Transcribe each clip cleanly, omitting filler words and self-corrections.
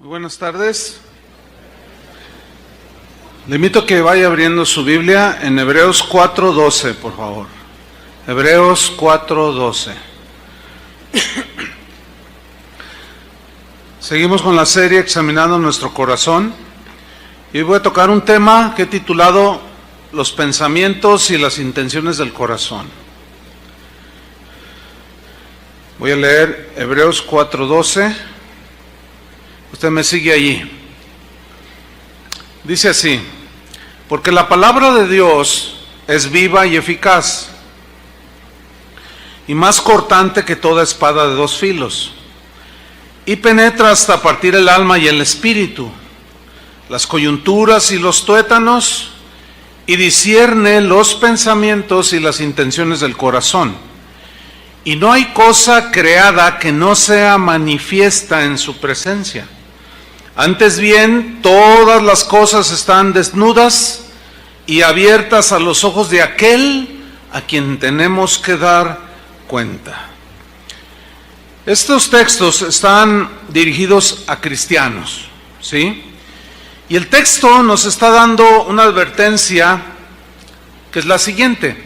Muy buenas tardes. Le invito a que vaya abriendo su Biblia en Hebreos 4:12, por favor. Hebreos 4:12. Seguimos con la serie Examinando Nuestro Corazón. Y hoy voy a tocar un tema que he titulado Los pensamientos y las intenciones del corazón. Voy a leer Hebreos 4:12. Usted me sigue allí. Dice así: porque la palabra de Dios es viva y eficaz, y más cortante que toda espada de dos filos, y penetra hasta partir el alma y el espíritu, las coyunturas y los tuétanos, y discierne los pensamientos y las intenciones del corazón. Y no hay cosa creada que no sea manifiesta en su presencia. Antes bien, todas las cosas están desnudas y abiertas a los ojos de aquel a quien tenemos que dar cuenta. Estos textos están dirigidos a cristianos, ¿sí? Y el texto nos está dando una advertencia que es la siguiente: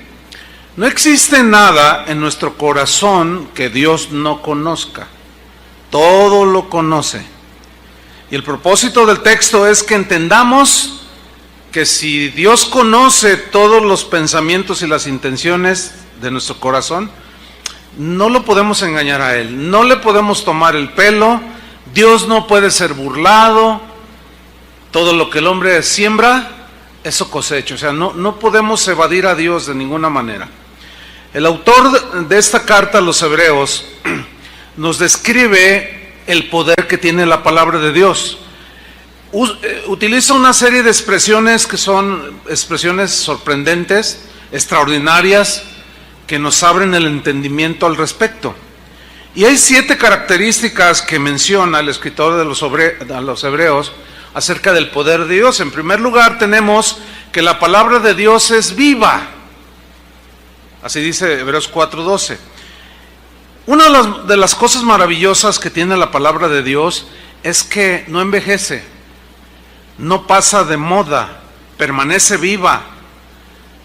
no existe nada en nuestro corazón que Dios no conozca. Todo lo conoce. Y el propósito del texto es que entendamos que si Dios conoce todos los pensamientos y las intenciones de nuestro corazón, no lo podemos engañar a Él, no le podemos tomar el pelo. Dios no puede ser burlado. Todo lo que el hombre siembra, eso cosecha. O sea, no podemos evadir a Dios de ninguna manera. El autor de esta carta a los Hebreos nos describe el poder que tiene la palabra de Dios. Utiliza una serie de expresiones que son expresiones sorprendentes, extraordinarias, que nos abren el entendimiento al respecto. Y hay 7 características que menciona el escritor de los Hebreos acerca del poder de Dios. En primer lugar, tenemos que la palabra de Dios es viva. Así dice Hebreos 4:12. Una de las cosas maravillosas que tiene la palabra de Dios es que no envejece, no pasa de moda, permanece viva.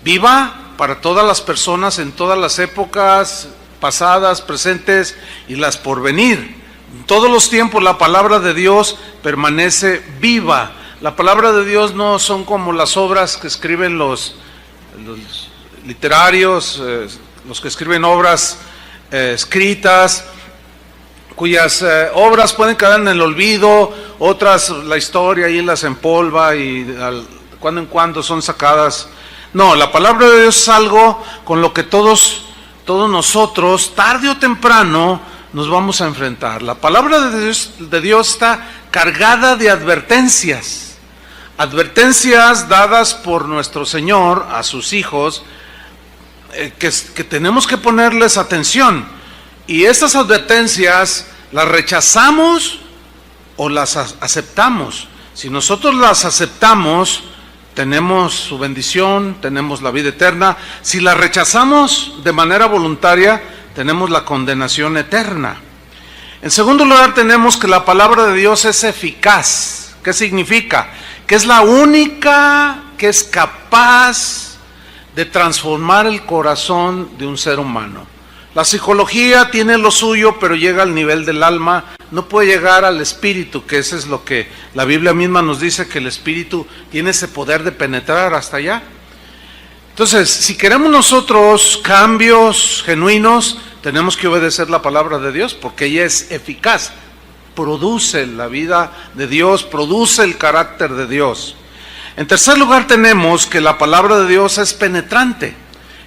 Viva para todas las personas en todas las épocas pasadas, presentes y las por venir. En todos los tiempos la palabra de Dios permanece viva. La palabra de Dios no son como las obras que escriben los literarios, los que escriben obras escritas, cuyas obras pueden quedar en el olvido, otras la historia ahí las empolva y cuando en cuando son sacadas. No, la palabra de Dios es algo con lo que todos nosotros, tarde o temprano, nos vamos a enfrentar. La palabra de Dios está cargada de advertencias dadas por nuestro Señor a sus hijos, que tenemos que ponerles atención. Y estas advertencias las rechazamos o las aceptamos. Si nosotros las aceptamos, tenemos su bendición, tenemos la vida eterna. Si las rechazamos de manera voluntaria, tenemos la condenación eterna. En segundo lugar, tenemos que la palabra de Dios es eficaz. ¿Qué significa? Que es la única que es capaz de transformar el corazón de un ser humano. La psicología tiene lo suyo, pero llega al nivel del alma, no puede llegar al espíritu, que eso es lo que la Biblia misma nos dice, que el espíritu tiene ese poder de penetrar hasta allá. Entonces, si queremos nosotros cambios genuinos, tenemos que obedecer la palabra de Dios, porque ella es eficaz, produce la vida de Dios, produce el carácter de Dios. En tercer lugar, tenemos que la palabra de Dios es penetrante,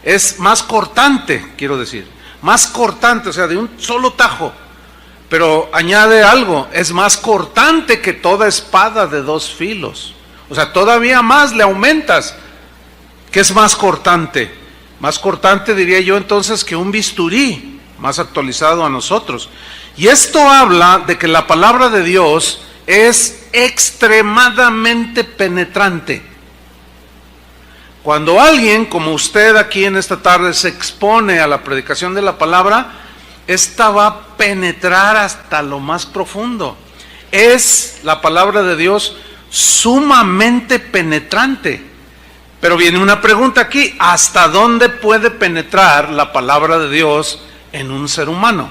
es más cortante, quiero decir, más cortante, o sea, de un solo tajo, pero añade algo, es más cortante que toda espada de dos filos, o sea, todavía más le aumentas, que es más cortante diría yo entonces que un bisturí, más actualizado a nosotros. Y esto habla de que la palabra de Dios es extremadamente penetrante. Cuando alguien como usted aquí en esta tarde se expone a la predicación de la palabra, esta va a penetrar hasta lo más profundo. es la palabra de Dios sumamente penetrante. Pero viene una pregunta aquí: ¿hasta dónde puede penetrar la palabra de Dios en un ser humano?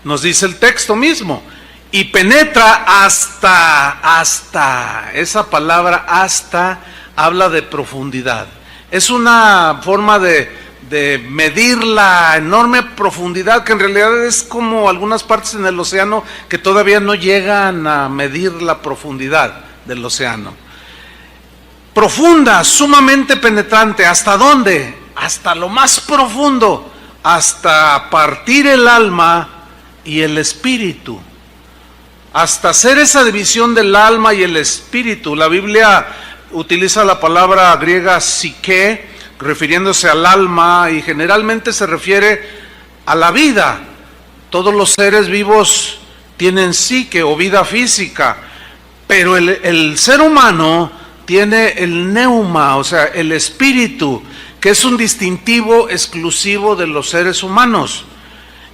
Nos dice el texto mismo, y penetra hasta, esa palabra hasta habla de profundidad. Es una forma de medir la enorme profundidad, que en realidad es como algunas partes en el océano que todavía no llegan a medir la profundidad del océano. Profunda, sumamente penetrante. ¿Hasta dónde? Hasta lo más profundo, hasta partir el alma y el espíritu, hasta hacer esa división del alma y el espíritu. La Biblia utiliza la palabra griega psique, refiriéndose al alma, y generalmente se refiere a la vida. Todos los seres vivos tienen psique o vida física, pero el ser humano tiene el neuma, o sea, el espíritu, que es un distintivo exclusivo de los seres humanos.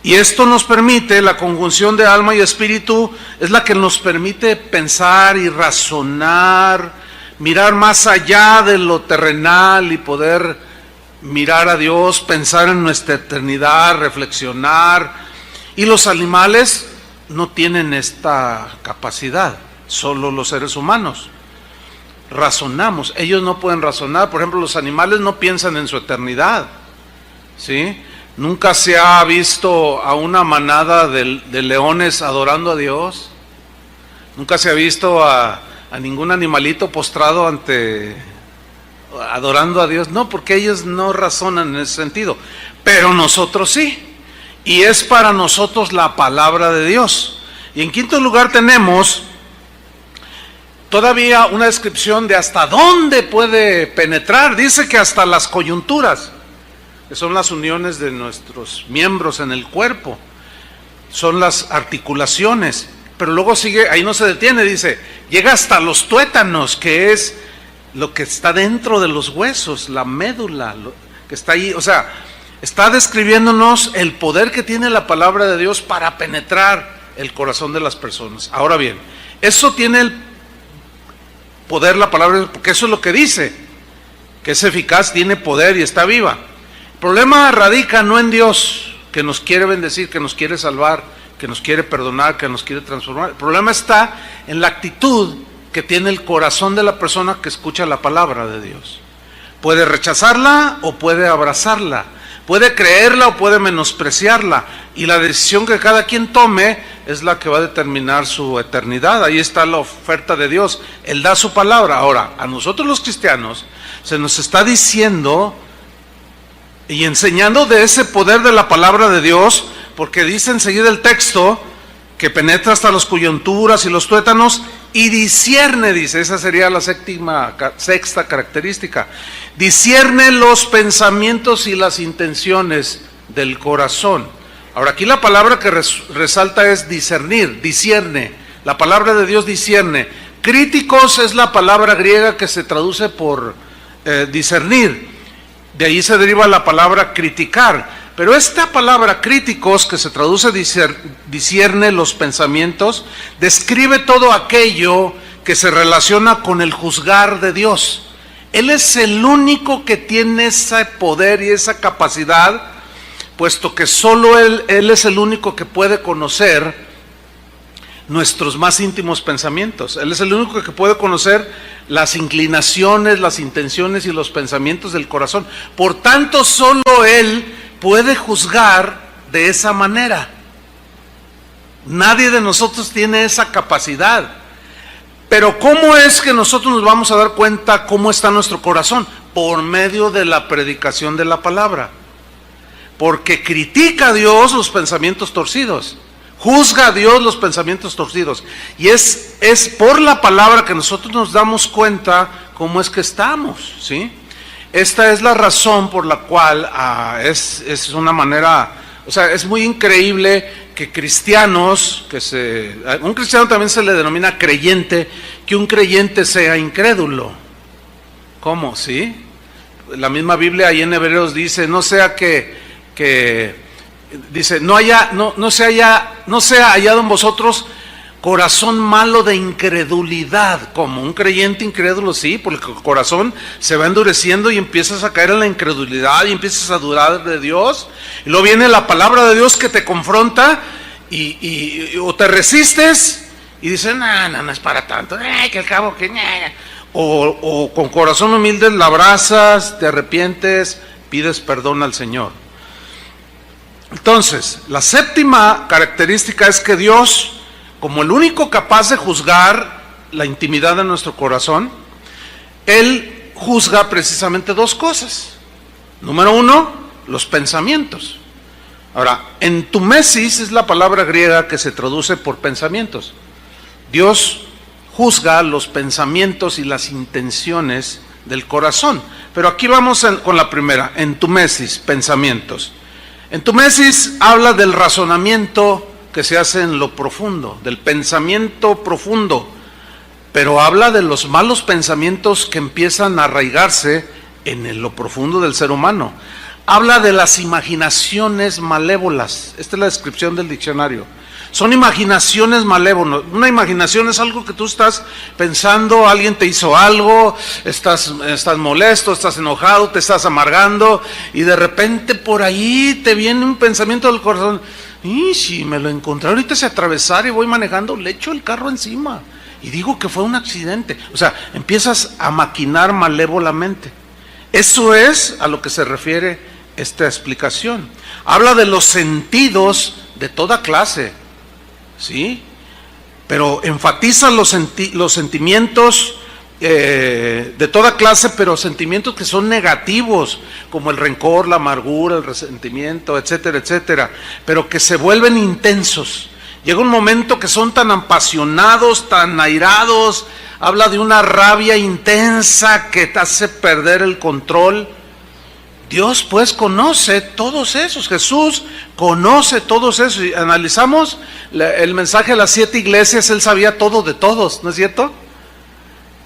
Y esto nos permite, la conjunción de alma y espíritu, es la que nos permite pensar y razonar, mirar más allá de lo terrenal y poder mirar a Dios, pensar en nuestra eternidad, reflexionar. Y los animales no tienen esta capacidad, solo los seres humanos. Razonamos, ellos no pueden razonar. Por ejemplo, los animales no piensan en su eternidad, ¿sí? Nunca se ha visto a una manada de leones adorando a Dios. Nunca se ha visto a ningún animalito postrado adorando a Dios. No, porque ellos no razonan en ese sentido. Pero nosotros sí. Y es para nosotros la palabra de Dios. Y en quinto lugar tenemos todavía una descripción de hasta dónde puede penetrar. Dice que hasta las coyunturas, que son las uniones de nuestros miembros en el cuerpo, son las articulaciones. Pero luego sigue, ahí no se detiene, dice, llega hasta los tuétanos, que es lo que está dentro de los huesos, la médula, que está ahí. O sea, está describiéndonos el poder que tiene la palabra de Dios para penetrar el corazón de las personas. Ahora bien, eso tiene el poder la palabra, porque eso es lo que dice, que es eficaz, tiene poder y está viva. El problema radica no en Dios, que nos quiere bendecir, que nos quiere salvar, que nos quiere perdonar, que nos quiere transformar. El problema está en la actitud que tiene el corazón de la persona que escucha la palabra de Dios. Puede rechazarla o puede abrazarla, puede creerla o puede menospreciarla, y la decisión que cada quien tome es la que va a determinar su eternidad. Ahí está la oferta de Dios, Él da su palabra. Ahora, a nosotros los cristianos se nos está diciendo y enseñando de ese poder de la palabra de Dios, porque dice enseguida el texto que penetra hasta las coyunturas y los tuétanos y discierne, dice, esa sería la sexta característica, discierne los pensamientos y las intenciones del corazón. Ahora, aquí la palabra que resalta es discernir, discierne. La palabra de Dios discierne. Críticos es la palabra griega que se traduce por discernir. De ahí se deriva la palabra criticar. Pero esta palabra críticos, que se traduce discierne los pensamientos, describe todo aquello que se relaciona con el juzgar de Dios. Él es el único que tiene ese poder y esa capacidad, puesto que solo Él es el único que puede conocer nuestros más íntimos pensamientos. Él es el único que puede conocer las inclinaciones, las intenciones y los pensamientos del corazón. Por tanto, solo Él puede juzgar de esa manera. Nadie de nosotros tiene esa capacidad. Pero ¿cómo es que nosotros nos vamos a dar cuenta cómo está nuestro corazón? Por medio de la predicación de la palabra. Porque critica a Dios los pensamientos torcidos, juzga a Dios los pensamientos torcidos. Y es por la palabra que nosotros nos damos cuenta cómo es que estamos, ¿sí? Esta es la razón por la cual es una manera, o sea, es muy increíble que cristianos, un cristiano también se le denomina creyente, que un creyente sea incrédulo. ¿Cómo? ¿Sí? La misma Biblia ahí en Hebreos dice, no sea que dice, no sea hallado en vosotros corazón malo de incredulidad. Como un creyente incrédulo, sí, porque el corazón se va endureciendo y empiezas a caer en la incredulidad y empiezas a dudar de Dios. Y luego viene la palabra de Dios que te confronta y o te resistes y dices, no es para tanto, que al cabo que... O con corazón humilde la abrazas, te arrepientes, pides perdón al Señor. Entonces, la séptima característica es que Dios, como el único capaz de juzgar la intimidad de nuestro corazón, Él juzga precisamente dos cosas. Número uno, los pensamientos. Ahora, entumesis es la palabra griega que se traduce por pensamientos. Dios juzga los pensamientos y las intenciones del corazón. Pero aquí vamos con la primera, entumesis, pensamientos. Entumesis habla del razonamiento que se hace en lo profundo, del pensamiento profundo, pero habla de los malos pensamientos que empiezan a arraigarse en lo profundo del ser humano. Habla de las imaginaciones malévolas. Esta es la descripción del diccionario. Son imaginaciones malévolas. Una imaginación es algo que tú estás pensando, alguien te hizo algo, estás molesto, estás enojado, te estás amargando, y de repente por ahí te viene un pensamiento del corazón. Y si me lo encontré ahorita se atravesara y voy manejando, le echo el carro encima y digo que fue un accidente. O sea, empiezas a maquinar malévolamente. Eso es a lo que se refiere esta explicación. Habla de los sentidos de toda clase, ¿sí? Pero enfatiza los sentimientos de toda clase, pero sentimientos que son negativos, como el rencor, la amargura, el resentimiento, etcétera, etcétera, pero que se vuelven intensos. Llega un momento que son tan apasionados, tan airados, habla de una rabia intensa que te hace perder el control. Dios pues conoce todos esos, Jesús conoce todos esos. Y analizamos el mensaje de las 7 iglesias, Él sabía todo de todos, ¿no es cierto?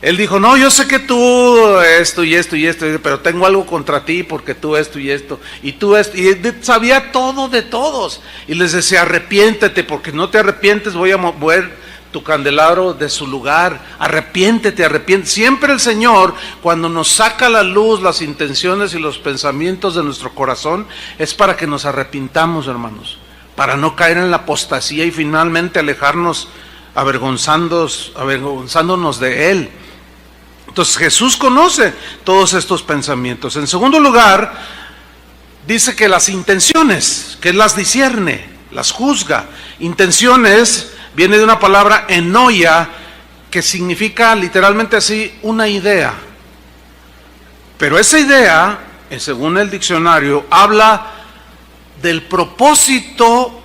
Él dijo, no, yo sé que tú esto y esto y esto, pero tengo algo contra ti porque tú esto y esto, y tú esto, y sabía todo de todos. Y les decía, arrepiéntete, porque no te arrepientes, voy a mover tu candelabro de su lugar. Arrepiéntete, arrepiéntete. Siempre el Señor, cuando nos saca a la luz las intenciones y los pensamientos de nuestro corazón, es para que nos arrepintamos, hermanos, para no caer en la apostasía y finalmente alejarnos avergonzándonos de Él. Entonces Jesús conoce todos estos pensamientos. En segundo lugar, dice que las intenciones, que Él las discierne, las juzga. Intenciones viene de una palabra enoia, que significa literalmente así, una idea. Pero esa idea, según el diccionario, habla del propósito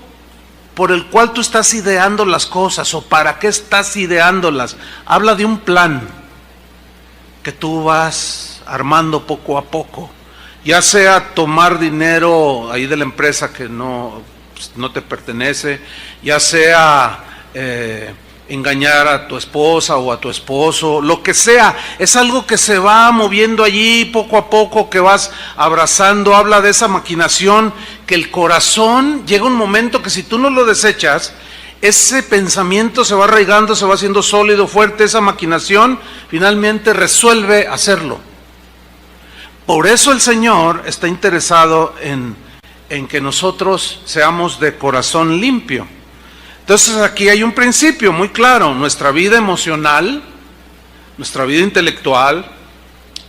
por el cual tú estás ideando las cosas, o para qué estás ideándolas. Habla de un plan que tú vas armando poco a poco, ya sea tomar dinero ahí de la empresa que no te pertenece, ya sea engañar a tu esposa o a tu esposo, lo que sea. Es algo que se va moviendo allí poco a poco, que vas abrazando. Habla de esa maquinación, que el corazón llega un momento que si tú no lo desechas, ese pensamiento se va arraigando, se va haciendo sólido, fuerte. Esa maquinación finalmente resuelve hacerlo. Por eso el Señor está interesado en que nosotros seamos de corazón limpio. Entonces aquí hay un principio muy claro: nuestra vida emocional, nuestra vida intelectual,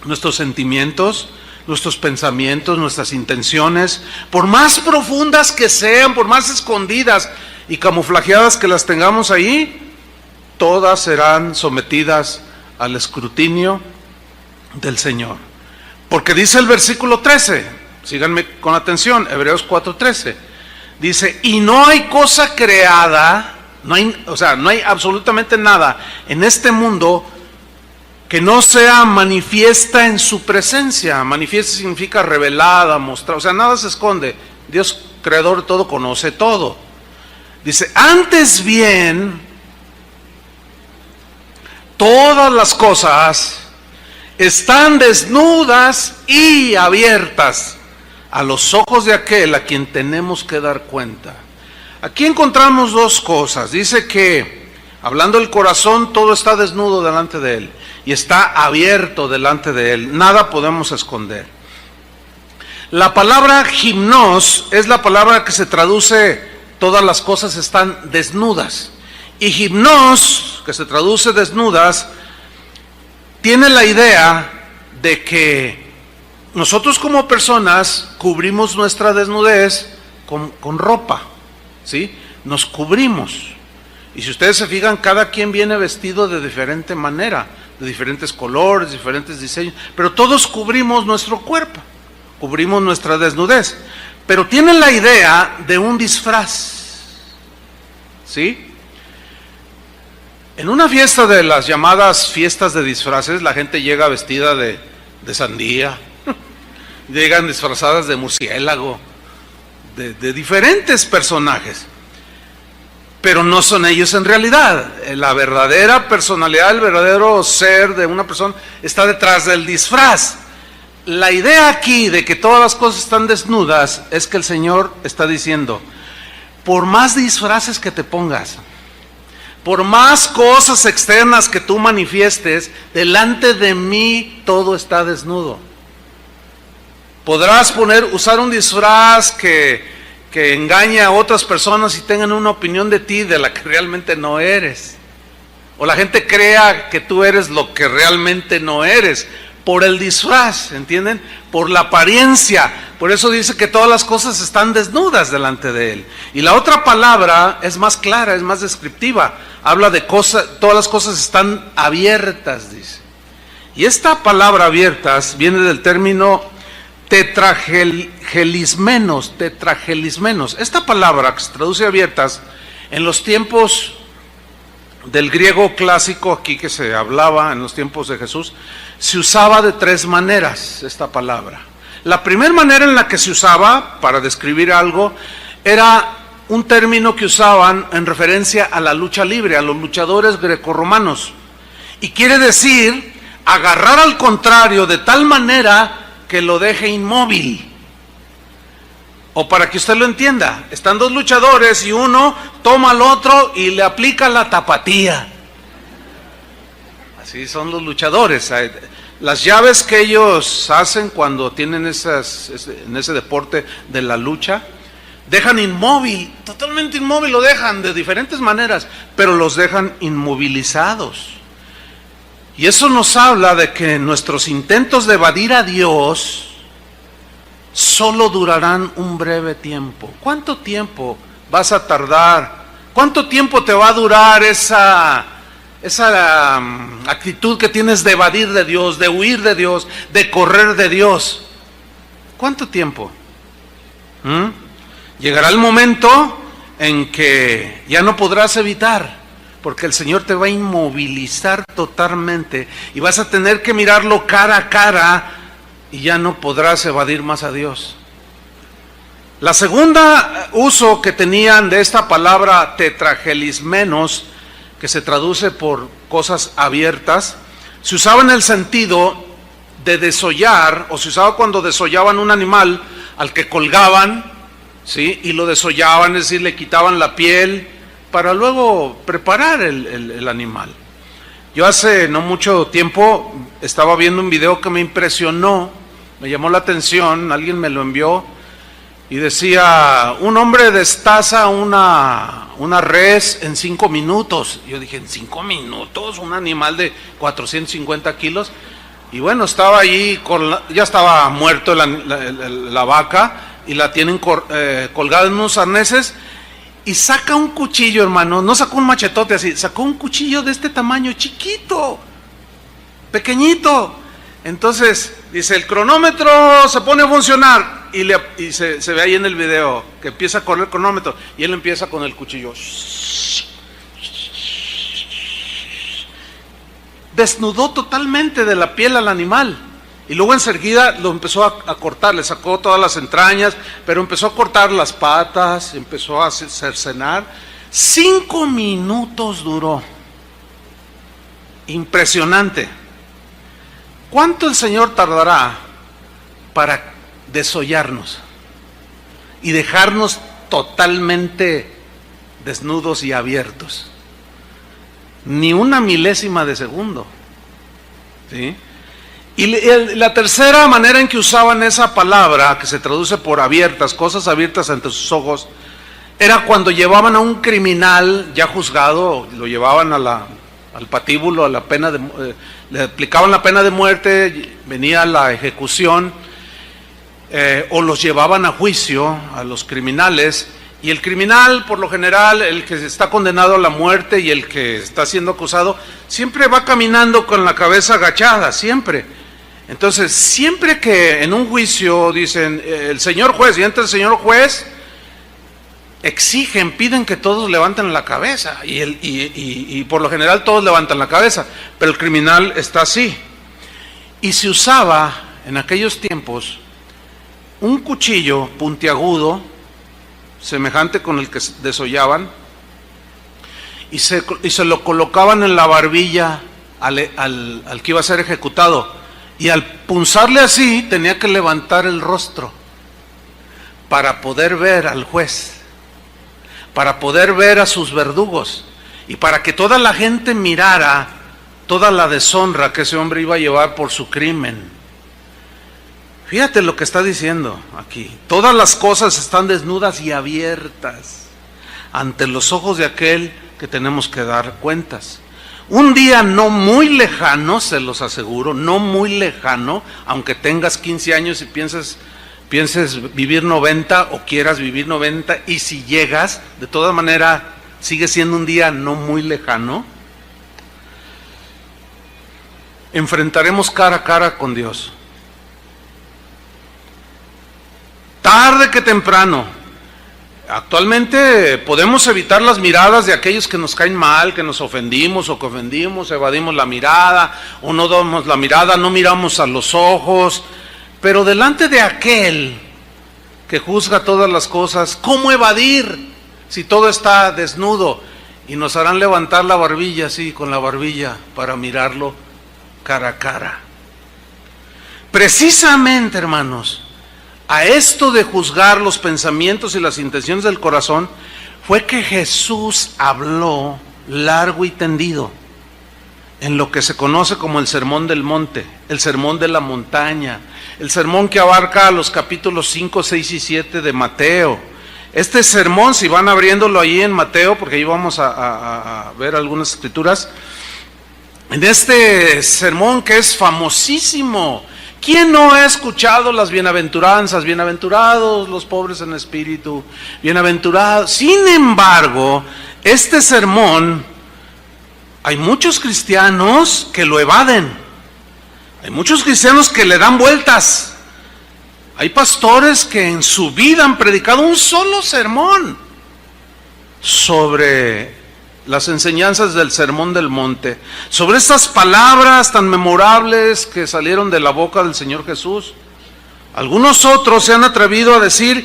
nuestros sentimientos, nuestros pensamientos, nuestras intenciones, por más profundas que sean, por más escondidas y camuflajeadas que las tengamos ahí, todas serán sometidas al escrutinio del Señor. Porque dice el versículo 13, síganme con atención, Hebreos 4:13, dice, y no hay cosa creada, no hay absolutamente nada en este mundo que no sea manifiesta en su presencia. Manifiesta significa revelada, mostrada, o sea, nada se esconde. Dios, creador de todo, conoce todo. Dice, antes bien, todas las cosas están desnudas y abiertas a los ojos de aquel a quien tenemos que dar cuenta. Aquí encontramos dos cosas. Dice que Hablando del corazón, todo está desnudo delante de Él y está abierto delante de Él. Nada podemos esconder. La palabra gimnos es la palabra que se traduce todas las cosas están desnudas. Y gimnos, que se traduce desnudas, tiene la idea de que nosotros como personas cubrimos nuestra desnudez con ropa, ¿sí? Nos cubrimos. Y si ustedes se fijan, cada quien viene vestido de diferente manera, de diferentes colores, diferentes diseños, pero todos cubrimos nuestro cuerpo, cubrimos nuestra desnudez. Pero tienen la idea de un disfraz, ¿sí? En una fiesta de las llamadas fiestas de disfraces, la gente llega vestida de sandía, llegan disfrazadas de murciélago, de diferentes personajes. Pero no son ellos en realidad. La verdadera personalidad, el verdadero ser de una persona está detrás del disfraz. La idea aquí de que todas las cosas están desnudas es que el Señor está diciendo, por más disfraces que te pongas, por más cosas externas que tú manifiestes, delante de mí todo está desnudo. Podrás usar un disfraz que engaña a otras personas y tengan una opinión de ti de la que realmente no eres. O la gente crea que tú eres lo que realmente no eres, por el disfraz, ¿entienden? Por la apariencia. Por eso dice que todas las cosas están desnudas delante de Él. Y la otra palabra es más clara, es más descriptiva. Habla de todas las cosas están abiertas, dice. Y esta palabra abiertas viene del término tetragelismenos. Esta palabra que se traduce abiertas, en los tiempos del griego clásico, aquí que se hablaba en los tiempos de Jesús, se usaba de tres maneras esta palabra. La primera manera en la que se usaba para describir algo era un término que usaban en referencia a la lucha libre, a los luchadores grecorromanos. Y quiere decir agarrar al contrario de tal manera que lo deje inmóvil. O para que usted lo entienda, están dos luchadores y uno toma al otro y le aplica la tapatía. Así son los luchadores. Las llaves que ellos hacen cuando tienen en ese deporte de la lucha, dejan inmóvil, totalmente inmóvil, lo dejan de diferentes maneras, pero los dejan inmovilizados. Y eso nos habla de que nuestros intentos de evadir a Dios solo durarán un breve tiempo. ¿Cuánto tiempo vas a tardar? ¿Cuánto tiempo te va a durar esa actitud que tienes de evadir de Dios, de huir de Dios, de correr de Dios? ¿Cuánto tiempo? Llegará el momento en que ya no podrás evitar, porque el Señor te va a inmovilizar totalmente y vas a tener que mirarlo cara a cara y ya no podrás evadir más a Dios. La segunda uso que tenían de esta palabra tetragelismenos, que se traduce por cosas abiertas, se usaba en el sentido de desollar, o se usaba cuando desollaban un animal al que colgaban, ¿sí? Y lo desollaban, es decir, le quitaban la piel para luego preparar el animal. Yo hace no mucho tiempo estaba viendo un video que me impresionó, me llamó la atención, alguien me lo envió y decía, un hombre destaza una res en 5 minutos. Yo dije, ¿en 5 minutos? Un animal de 450 kilos. Y bueno, estaba ahí, ya estaba muerto la vaca y la tienen colgada en unos arneses. Y saca un cuchillo, hermano, no sacó un machetote así, sacó un cuchillo de este tamaño, chiquito, pequeñito. Entonces, dice, el cronómetro se pone a funcionar y se ve ahí en el video que empieza a correr el cronómetro y él empieza con el cuchillo. Desnudó totalmente de la piel al animal. Y luego enseguida lo empezó a cortar, le sacó todas las entrañas, pero empezó a cortar las patas, empezó a cercenar. 5 minutos duró. Impresionante. ¿Cuánto el Señor tardará para desollarnos y dejarnos totalmente desnudos y abiertos? ni una milésima de segundo. ¿Sí? Y la tercera manera en que usaban esa palabra, que se traduce por abiertas, cosas abiertas ante sus ojos, era cuando llevaban a un criminal ya juzgado, lo llevaban al patíbulo, a la pena le aplicaban la pena de muerte, venía la ejecución, o los llevaban a juicio a los criminales, y el criminal, por lo general, el que está condenado a la muerte y el que está siendo acusado, siempre va caminando con la cabeza agachada, siempre. Entonces, siempre que en un juicio dicen, el señor juez, y entra el señor juez, piden que todos levanten la cabeza, y por lo general todos levantan la cabeza, pero el criminal está así. Y se usaba en aquellos tiempos un cuchillo puntiagudo, semejante con el que desollaban, y se lo colocaban en la barbilla al que iba a ser ejecutado, y al punzarle así tenía que levantar el rostro para poder ver al juez, para poder ver a sus verdugos, y para que toda la gente mirara toda la deshonra que ese hombre iba a llevar por su crimen. Fíjate lo que está diciendo aquí: todas las cosas están desnudas y abiertas ante los ojos de aquel que tenemos que dar cuentas. Un día no muy lejano, se los aseguro, no muy lejano, aunque tengas 15 años y pienses vivir 90 o quieras vivir 90, y si llegas, de todas maneras, sigue siendo un día no muy lejano, enfrentaremos cara a cara con Dios. Tarde que temprano. Actualmente podemos evitar las miradas de aquellos que nos caen mal, que nos ofendimos o que ofendimos, evadimos la mirada o no damos la mirada, no miramos a los ojos, pero delante de aquel que juzga todas las cosas, ¿cómo evadir si todo está desnudo? Y nos harán levantar la barbilla, así, con la barbilla, para mirarlo cara a cara. Precisamente, hermanos, a esto de juzgar los pensamientos y las intenciones del corazón, fue que Jesús habló largo y tendido en lo que se conoce como el Sermón del Monte, el Sermón de la Montaña, el sermón que abarca los capítulos 5, 6 y 7 de Mateo. Este sermón, si van abriéndolo ahí en Mateo, porque ahí vamos a ver algunas escrituras, en este sermón que es famosísimo. ¿Quién no ha escuchado las bienaventuranzas? Bienaventurados los pobres en espíritu, bienaventurados. Sin embargo, este sermón, hay muchos cristianos que lo evaden. Hay muchos cristianos que le dan vueltas. Hay pastores que en su vida han predicado un solo sermón sobre las enseñanzas del Sermón del Monte, sobre estas palabras tan memorables que salieron de la boca del Señor Jesús. Algunos otros se han atrevido a decir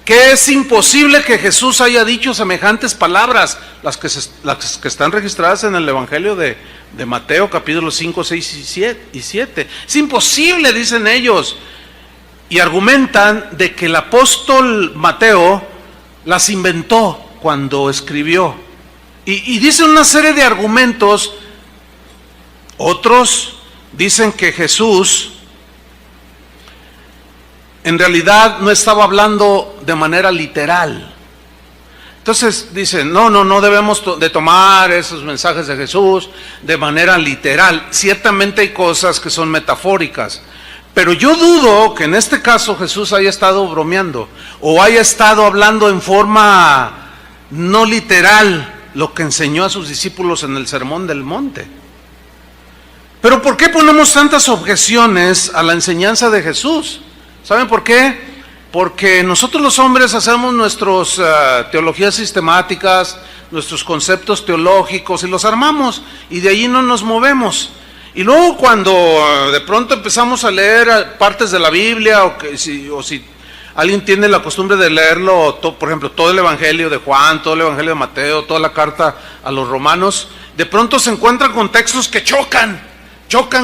que es imposible que Jesús haya dicho semejantes palabras, las que están registradas en el Evangelio de Mateo, capítulos 5, 6 y 7. Es imposible, dicen ellos, y argumentan de que el apóstol Mateo las inventó cuando escribió. Y dicen una serie de argumentos. Otros dicen que Jesús en realidad no estaba hablando de manera literal. Entonces dicen, no debemos de tomar esos mensajes de Jesús de manera literal. Ciertamente hay cosas que son metafóricas, pero yo dudo que en este caso Jesús haya estado bromeando o haya estado hablando en forma no literal lo que enseñó a sus discípulos en el Sermón del Monte. Pero ¿por qué ponemos tantas objeciones a la enseñanza de Jesús? ¿Saben por qué? Porque nosotros los hombres hacemos nuestras teologías sistemáticas, nuestros conceptos teológicos, y los armamos, y de allí no nos movemos. Y luego cuando de pronto empezamos a leer partes de la Biblia, o si alguien tiene la costumbre de leerlo, por ejemplo, todo el Evangelio de Juan, todo el Evangelio de Mateo, toda la carta a los romanos, de pronto se encuentran con textos que chocan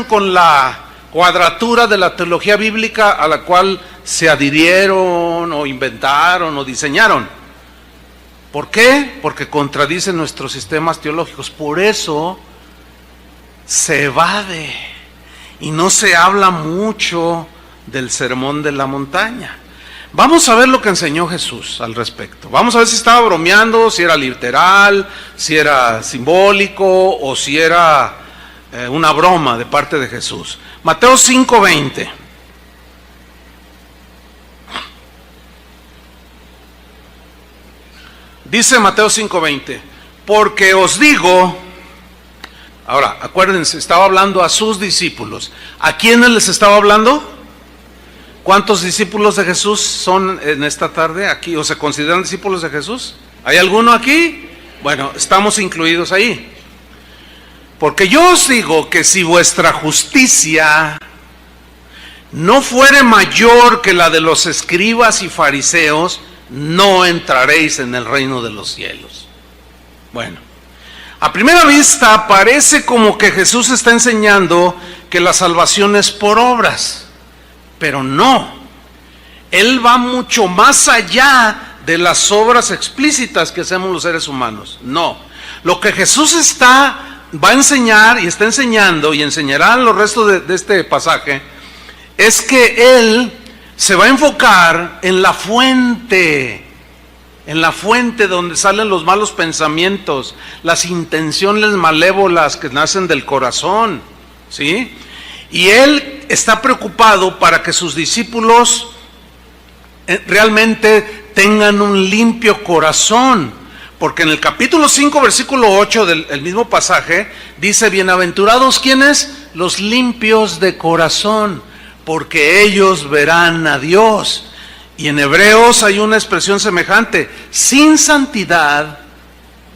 con la cuadratura de la teología bíblica a la cual se adhirieron o inventaron o diseñaron. ¿Por qué? Porque contradice nuestros sistemas teológicos. Por eso se evade y no se habla mucho del sermón de la montaña. Vamos a ver lo que enseñó Jesús al respecto. Vamos a ver si estaba bromeando, si era literal, si era simbólico o si era una broma de parte de Jesús. Mateo 5:20. Dice Mateo 5:20, porque os digo, ahora acuérdense, estaba hablando a sus discípulos. ¿A quiénes les estaba hablando? ¿Cuántos discípulos de Jesús son en esta tarde aquí o se consideran discípulos de Jesús? ¿Hay alguno aquí? Bueno, estamos incluidos ahí. Porque yo os digo que si vuestra justicia no fuere mayor que la de los escribas y fariseos, no entraréis en el reino de los cielos. Bueno, a primera vista parece como que Jesús está enseñando que la salvación es por obras. Pero no, Él va mucho más allá de las obras explícitas que hacemos los seres humanos. No, lo que Jesús va a enseñar y está enseñando y enseñará en los restos de este pasaje es que Él se va a enfocar en la fuente donde salen los malos pensamientos, las intenciones malévolas que nacen del corazón, ¿sí? Y Él está preocupado para que sus discípulos realmente tengan un limpio corazón, porque en el capítulo 5, versículo 8 del mismo pasaje, dice, bienaventurados, ¿quiénes? Los limpios de corazón, porque ellos verán a Dios. Y en Hebreos hay una expresión semejante, sin santidad,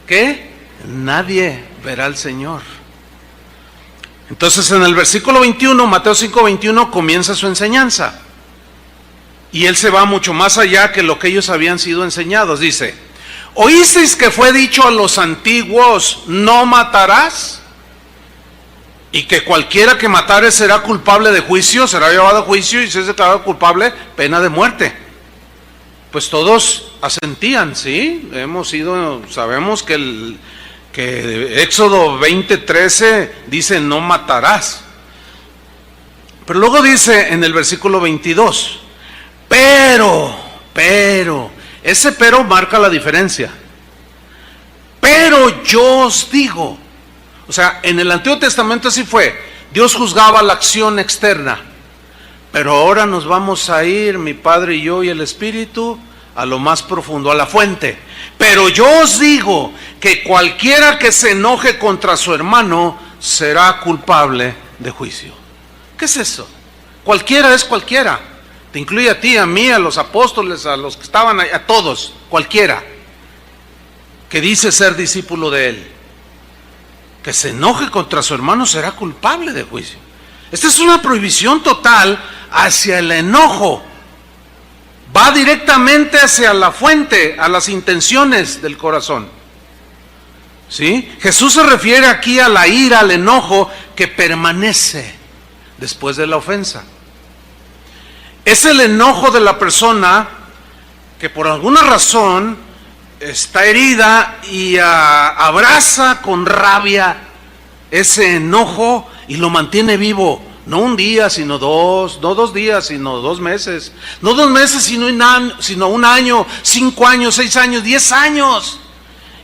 ¿qué? Nadie verá al Señor. Entonces en el versículo 21, Mateo 5:21, comienza su enseñanza. Y Él se va mucho más allá que lo que ellos habían sido enseñados. Dice, ¿oísteis que fue dicho a los antiguos, no matarás? Y que cualquiera que matare será culpable de juicio, será llevado a juicio y si es declarado culpable, pena de muerte. Pues todos asentían, ¿sí? Sabemos que Éxodo 20:13 dice no matarás. Pero luego dice en el versículo 22, pero, ese pero marca la diferencia. Pero yo os digo, o sea, en el Antiguo Testamento así fue, Dios juzgaba la acción externa, pero ahora nos vamos a ir, mi Padre y yo y el Espíritu, a lo más profundo, a la fuente. Pero yo os digo que cualquiera que se enoje contra su hermano será culpable de juicio. ¿Qué es eso? Cualquiera es cualquiera. Te incluye a ti, a mí, a los apóstoles, a los que estaban ahí, a todos, cualquiera que dice ser discípulo de Él. Que se enoje contra su hermano será culpable de juicio. Esta es una prohibición total hacia el enojo. Va directamente hacia la fuente, a las intenciones del corazón. ¿Sí? Jesús se refiere aquí a la ira, al enojo que permanece después de la ofensa. Es el enojo de la persona que por alguna razón está herida y abraza con rabia ese enojo y lo mantiene vivo. No un día, sino dos, no 2 días, sino 2 meses, no 2 meses, sino un año, 5 años, 6 años, 10 años.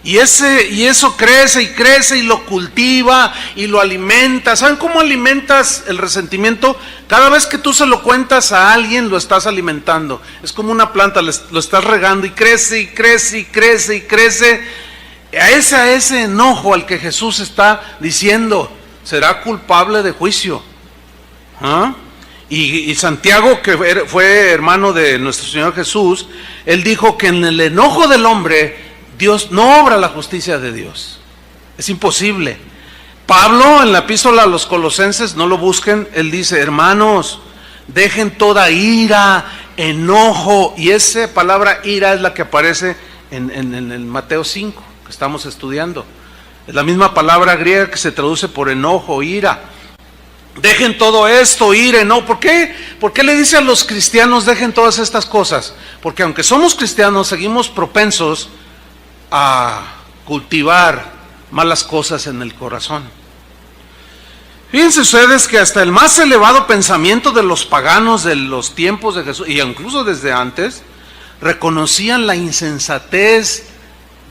Y eso crece y crece y lo cultiva y lo alimenta. ¿Saben cómo alimentas el resentimiento? Cada vez que tú se lo cuentas a alguien, lo estás alimentando. Es como una planta, lo estás regando y crece y crece y crece y crece. A ese enojo al que Jesús está diciendo, será culpable de juicio. ¿Ah? Y Santiago, que fue hermano de nuestro Señor Jesús, él dijo que en el enojo del hombre Dios no obra la justicia de Dios. Es imposible. Pablo en la epístola a los Colosenses, no lo busquen, él dice, hermanos, dejen toda ira, enojo, y esa palabra ira es la que aparece en el Mateo 5 que estamos estudiando. Es la misma palabra griega que se traduce por enojo, ira. Dejen todo esto, ira, ¿no? ¿Por qué? ¿Por qué le dice a los cristianos dejen todas estas cosas? Porque aunque somos cristianos, seguimos propensos a cultivar malas cosas en el corazón. Fíjense ustedes que hasta el más elevado pensamiento de los paganos de los tiempos de Jesús, y incluso desde antes, reconocían la insensatez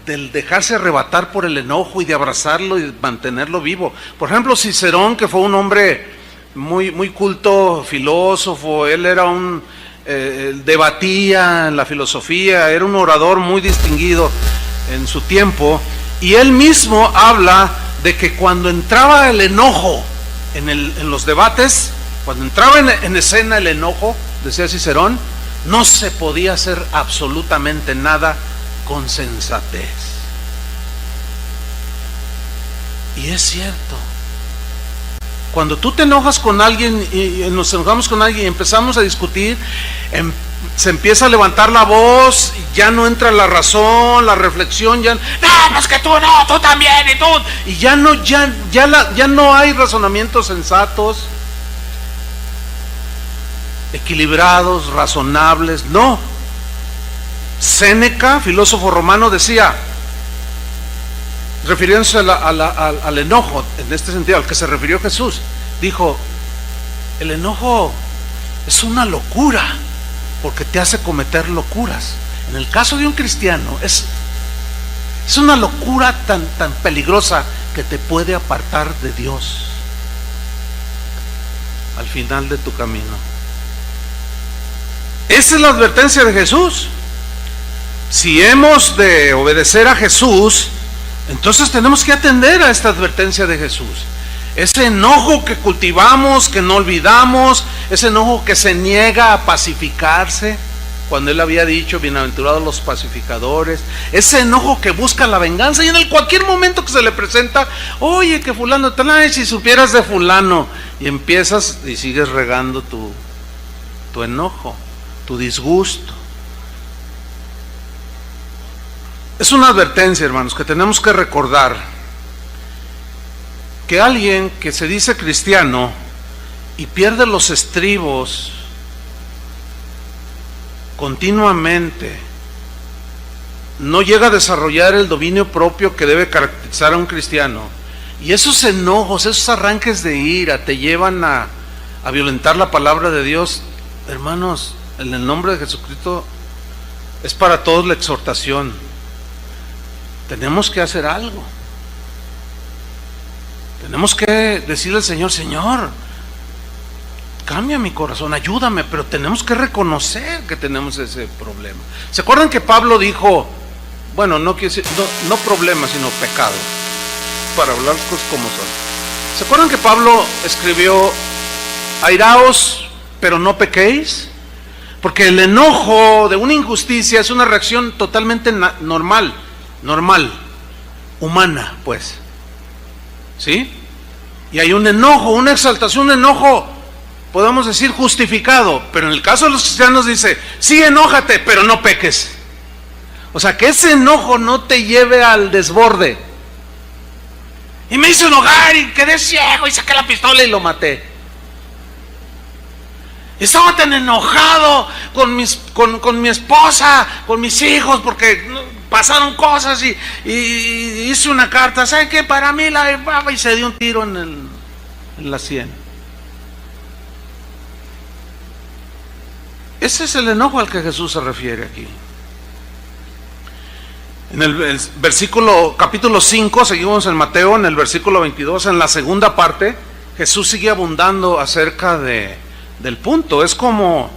del dejarse arrebatar por el enojo y de abrazarlo y mantenerlo vivo. Por ejemplo, Cicerón, que fue un hombre muy culto, filósofo, él era debatía en la filosofía, era un orador muy distinguido en su tiempo, y él mismo habla de que cuando entraba el enojo en los debates, cuando entraba en escena el enojo, decía Cicerón, no se podía hacer absolutamente nada con sensatez. Y es cierto. Cuando tú te enojas con alguien y nos enojamos con alguien y empezamos a discutir, se empieza a levantar la voz, ya no entra la razón, la reflexión, no, pues que tú no, tú también, y tú. Y ya no hay razonamientos sensatos, equilibrados, razonables, no. Séneca, filósofo romano, decía, refiriéndose al enojo, en este sentido, al que se refirió Jesús, dijo, el enojo es una locura, porque te hace cometer locuras. En el caso de un cristiano, es una locura tan peligrosa que te puede apartar de Dios al final de tu camino. Esa es la advertencia de Jesús. Si hemos de obedecer a Jesús, entonces tenemos que atender a esta advertencia de Jesús. Ese enojo que cultivamos, que no olvidamos, ese enojo que se niega a pacificarse, cuando Él había dicho, bienaventurados los pacificadores, ese enojo que busca la venganza y en cualquier momento que se le presenta, oye, que fulano, si supieras de fulano, y empiezas y sigues regando tu enojo, tu disgusto. Es una advertencia, hermanos, que tenemos que recordar que alguien que se dice cristiano y pierde los estribos continuamente, no llega a desarrollar el dominio propio que debe caracterizar a un cristiano, y esos enojos, esos arranques de ira te llevan a violentar la palabra de Dios. Hermanos, en el nombre de Jesucristo es para todos la exhortación. Tenemos que hacer algo. Tenemos que decirle al Señor, Señor, cambia mi corazón, ayúdame, pero tenemos que reconocer que tenemos ese problema. ¿Se acuerdan que Pablo dijo, bueno, no problema, sino pecado, para hablar las cosas como son? ¿Se acuerdan que Pablo escribió, airaos, pero no pequéis? Porque el enojo de una injusticia es una reacción totalmente normal, humana, pues, ¿sí? Y hay un enojo, una exaltación, un enojo, podemos decir justificado, pero en el caso de los cristianos dice, sí, enójate, pero no peques. O sea, que ese enojo no te lleve al desborde. Y me hizo enojar y quedé ciego y saqué la pistola y lo maté. Estaba tan enojado con mi esposa, con mis hijos, porque pasaron cosas y hice una carta, ¿saben qué? Para mí y se dio un tiro en la sien. Ese es el enojo al que Jesús se refiere aquí. En el capítulo 5, seguimos en Mateo, en el versículo 22, en la segunda parte, Jesús sigue abundando acerca del punto. Es como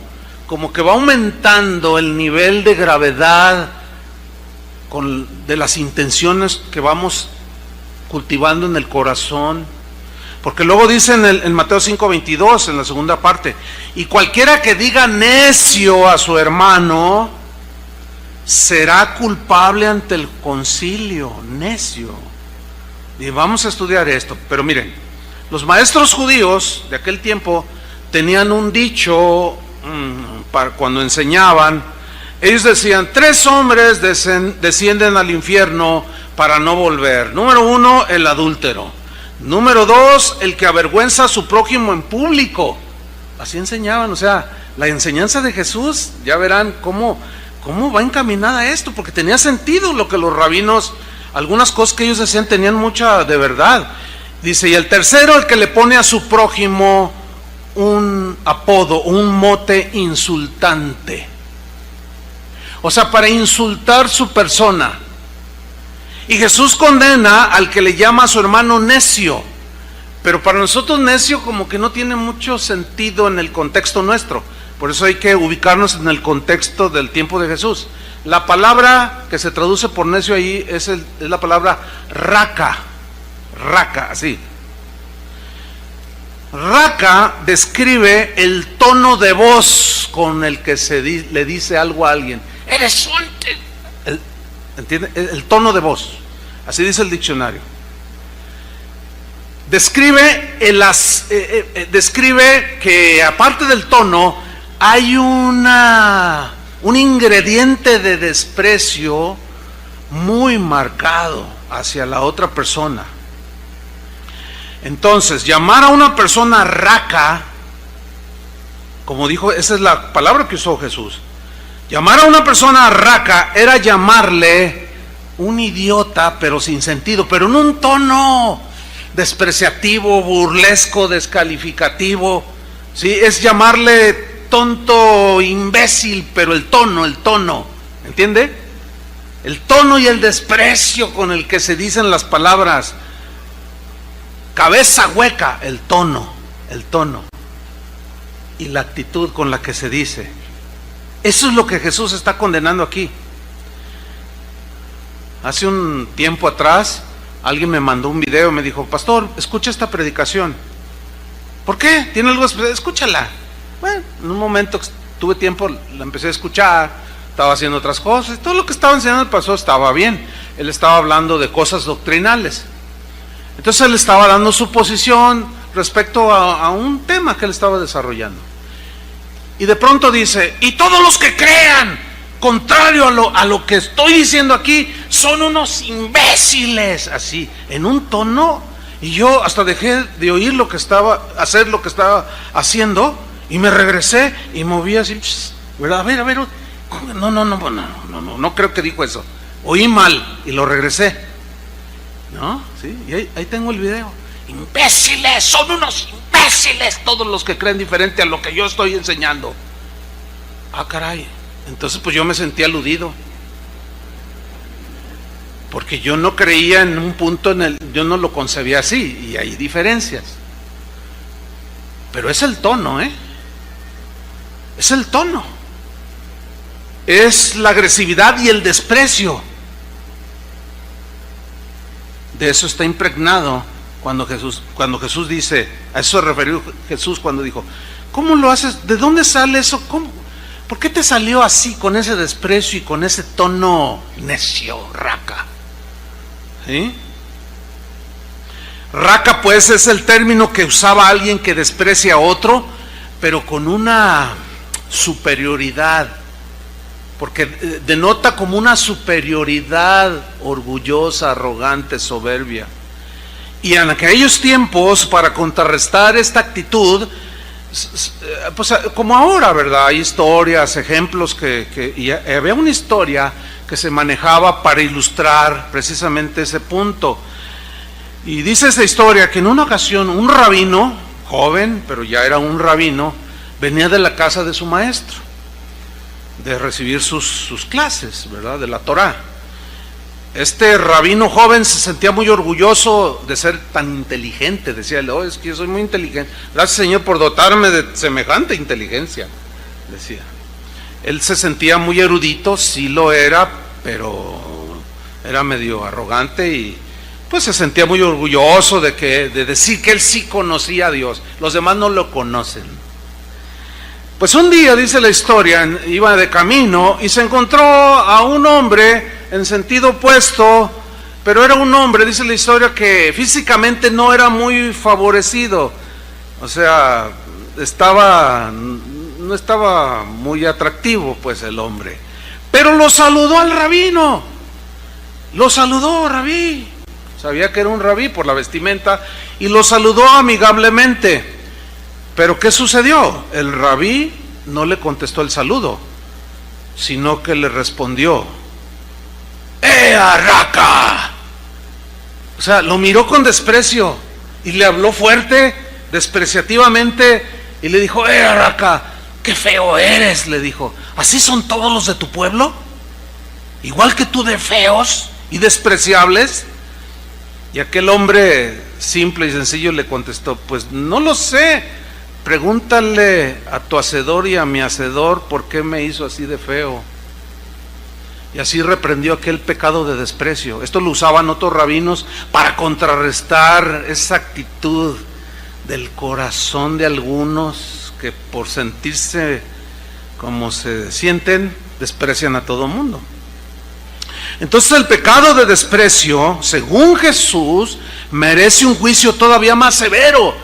que va aumentando el nivel de gravedad de las intenciones que vamos cultivando en el corazón. Porque luego dice en Mateo 5:22, en la segunda parte, y cualquiera que diga necio a su hermano será culpable ante el concilio. Necio. Y vamos a estudiar esto. Pero miren, los maestros judíos de aquel tiempo tenían un dicho para cuando enseñaban. Ellos decían, 3 hombres descienden al infierno para no volver. Número 1, el adúltero. Número 2, el que avergüenza a su prójimo en público. Así enseñaban. O sea, la enseñanza de Jesús, ya verán cómo ¿cómo va encaminada esto? Porque tenía sentido lo que los rabinos, algunas cosas que ellos decían tenían mucha de verdad. Dice, y el tercero, el que le pone a su prójimo un apodo, un mote insultante. O sea, para insultar su persona. Y Jesús condena al que le llama a su hermano necio. Pero para nosotros necio como que no tiene mucho sentido en el contexto nuestro. Por eso hay que ubicarnos en el contexto del tiempo de Jesús. La palabra que se traduce por necio ahí es la palabra raca. Raca, así. Raca describe el tono de voz con el que le dice algo a alguien. Eres un... ¿Entiende? El tono de voz. Así dice el diccionario. Describe que aparte del tono hay un ingrediente de desprecio muy marcado hacia la otra persona. Entonces, llamar a una persona raca, como dijo, esa es la palabra que usó Jesús. Llamar a una persona raca era llamarle un idiota, pero sin sentido, pero en un tono despreciativo, burlesco, descalificativo. ¿Sí? Es llamarle tonto, imbécil, pero el tono, ¿entiende? El tono y el desprecio con el que se dicen las palabras. Cabeza hueca, el tono y la actitud con la que se dice. Eso es lo que Jesús está condenando aquí. Hace un tiempo atrás alguien me mandó un video y me dijo, pastor, escucha esta predicación. ¿Por qué? ¿Tiene algo especial? Escúchala. Bueno, en un momento tuve tiempo, la empecé a escuchar, estaba haciendo otras cosas, todo lo que estaba enseñando el pastor estaba bien. Él estaba hablando de cosas doctrinales. Entonces él estaba dando su posición respecto a un tema que él estaba desarrollando. Y de pronto dice, y todos los que crean contrario a lo que estoy diciendo aquí, son unos imbéciles, así, en un tono, y yo hasta dejé de oír hacer lo que estaba haciendo, y me regresé, y moví así, ¿verdad? A ver, no creo que dijo eso, oí mal, y lo regresé, ¿no? Sí, y ahí tengo el video. Imbéciles, son unos imbéciles todos los que creen diferente a lo que yo estoy enseñando. Ah, caray. Entonces pues yo me sentí aludido, porque yo no creía en un punto yo no lo concebía así, y hay diferencias. Pero es el tono, es el tono, es la agresividad y el desprecio. De eso está impregnado cuando Jesús dice, a eso se refirió Jesús cuando dijo, ¿cómo lo haces? ¿De dónde sale eso? ¿Cómo? ¿Por qué te salió así, con ese desprecio y con ese tono necio, raca? ¿Sí? Raca, pues, es el término que usaba alguien que desprecia a otro, pero con una superioridad, porque denota como una superioridad orgullosa, arrogante, soberbia. Y en aquellos tiempos, para contrarrestar esta actitud, pues como ahora, ¿verdad? Hay historias, ejemplos y había una historia que se manejaba para ilustrar precisamente ese punto. Y dice esta historia que en una ocasión un rabino, joven, pero ya era un rabino, venía de la casa de su maestro, de recibir sus clases, ¿verdad? De la Torá. Este rabino joven se sentía muy orgulloso de ser tan inteligente. Decía, oh, es que yo soy muy inteligente. Gracias, Señor, por dotarme de semejante inteligencia, decía. Él se sentía muy erudito, sí lo era, pero era medio arrogante y pues se sentía muy orgulloso de decir que él sí conocía a Dios. Los demás no lo conocen. Pues un día, dice la historia, iba de camino y se encontró a un hombre en sentido opuesto, pero era un hombre, dice la historia, que físicamente no era muy favorecido, o sea, no estaba muy atractivo pues el hombre, pero lo saludó al rabino, lo saludó, rabí, sabía que era un rabí por la vestimenta, y lo saludó amigablemente. Pero ¿qué sucedió? El rabí no le contestó el saludo, sino que le respondió: ¡Ea, raca! O sea, lo miró con desprecio y le habló fuerte, despreciativamente, y le dijo: ¡Ea, raca! ¡Qué feo eres!, le dijo. ¿Así son todos los de tu pueblo? ¿Igual que tú de feos y despreciables? Y aquel hombre simple y sencillo le contestó: pues no lo sé, pregúntale a tu hacedor y a mi hacedor por qué me hizo así de feo. Y así reprendió aquel pecado de desprecio. Esto lo usaban otros rabinos para contrarrestar esa actitud del corazón de algunos que por sentirse como se sienten, desprecian a todo mundo. Entonces el pecado de desprecio, según Jesús, merece un juicio todavía más severo.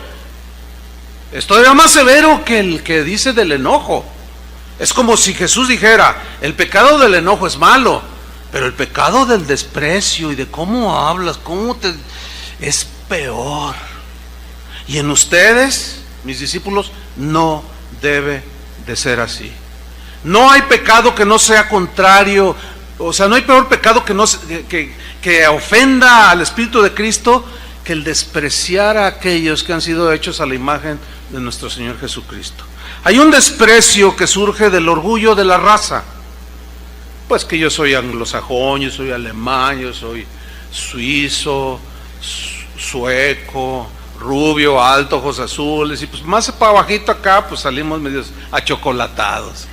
Es todavía más severo que el que dice del enojo. Es como si Jesús dijera: el pecado del enojo es malo, pero el pecado del desprecio y de cómo hablas, es peor. Y en ustedes, mis discípulos, no debe de ser así. No hay pecado que no sea contrario. O sea, no hay peor pecado que ofenda al Espíritu de Cristo que el despreciar a aquellos que han sido hechos a la imagen de nuestro Señor Jesucristo. Hay un desprecio que surge del orgullo de la raza. Pues que yo soy anglosajón, yo soy alemán, yo soy suizo, sueco, rubio, alto, ojos azules, y pues más para bajito acá, pues salimos medios achocolatados.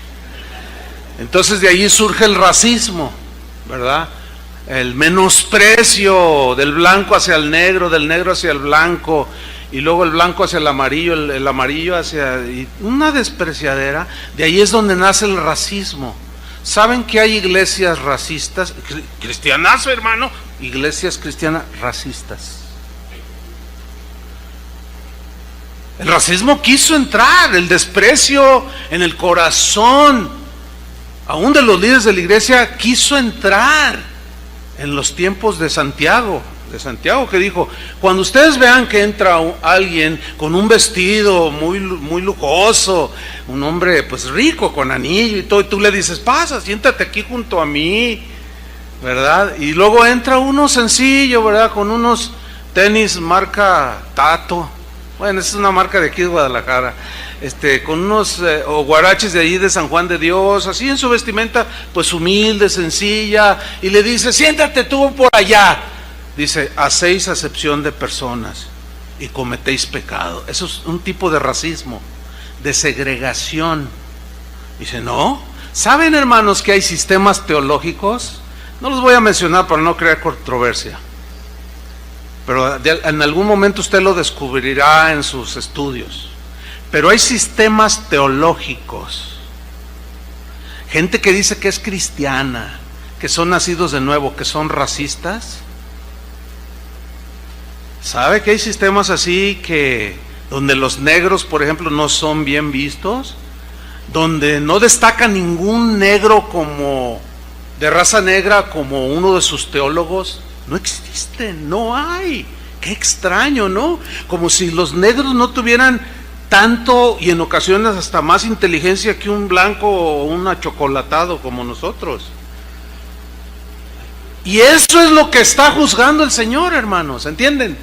Entonces de ahí surge el racismo, ¿verdad? El menosprecio del blanco hacia el negro, del negro hacia el blanco, y luego el blanco hacia el amarillo, el amarillo hacia... y una despreciadera. De ahí es donde nace el racismo. ¿Saben que hay iglesias racistas? Cristianazo, hermano. Iglesias cristianas racistas. El racismo quiso entrar, el desprecio en el corazón, aún de los líderes de la iglesia, quiso entrar en los tiempos de Santiago, que dijo: cuando ustedes vean que entra alguien con un vestido muy lujoso, un hombre pues rico, con anillo y todo, y tú le dices: pasa, siéntate aquí junto a mí, ¿verdad? Y luego entra uno sencillo, ¿verdad? Con unos tenis marca Tato. Bueno, esa es una marca de aquí de Guadalajara. Con unos guaraches de ahí de San Juan de Dios, así en su vestimenta, pues humilde, sencilla, y le dice: siéntate tú por allá. Dice: hacéis acepción de personas y cometéis pecado. Eso es un tipo de racismo, de segregación. Dice: no. ¿Saben, hermanos, que hay sistemas teológicos? No los voy a mencionar para no crear controversia, pero en algún momento usted lo descubrirá en sus estudios. Pero hay sistemas teológicos, gente que dice que es cristiana, que son nacidos de nuevo, que son racistas. ¿Sabe que hay sistemas así donde los negros, por ejemplo, no son bien vistos? Donde no destaca ningún negro como de raza negra como uno de sus teólogos. No existen, no hay. Qué extraño, ¿no? Como si los negros no tuvieran tanto y en ocasiones hasta más inteligencia que un blanco o un achocolatado como nosotros. Y eso es lo que está juzgando el Señor, hermanos, ¿entienden?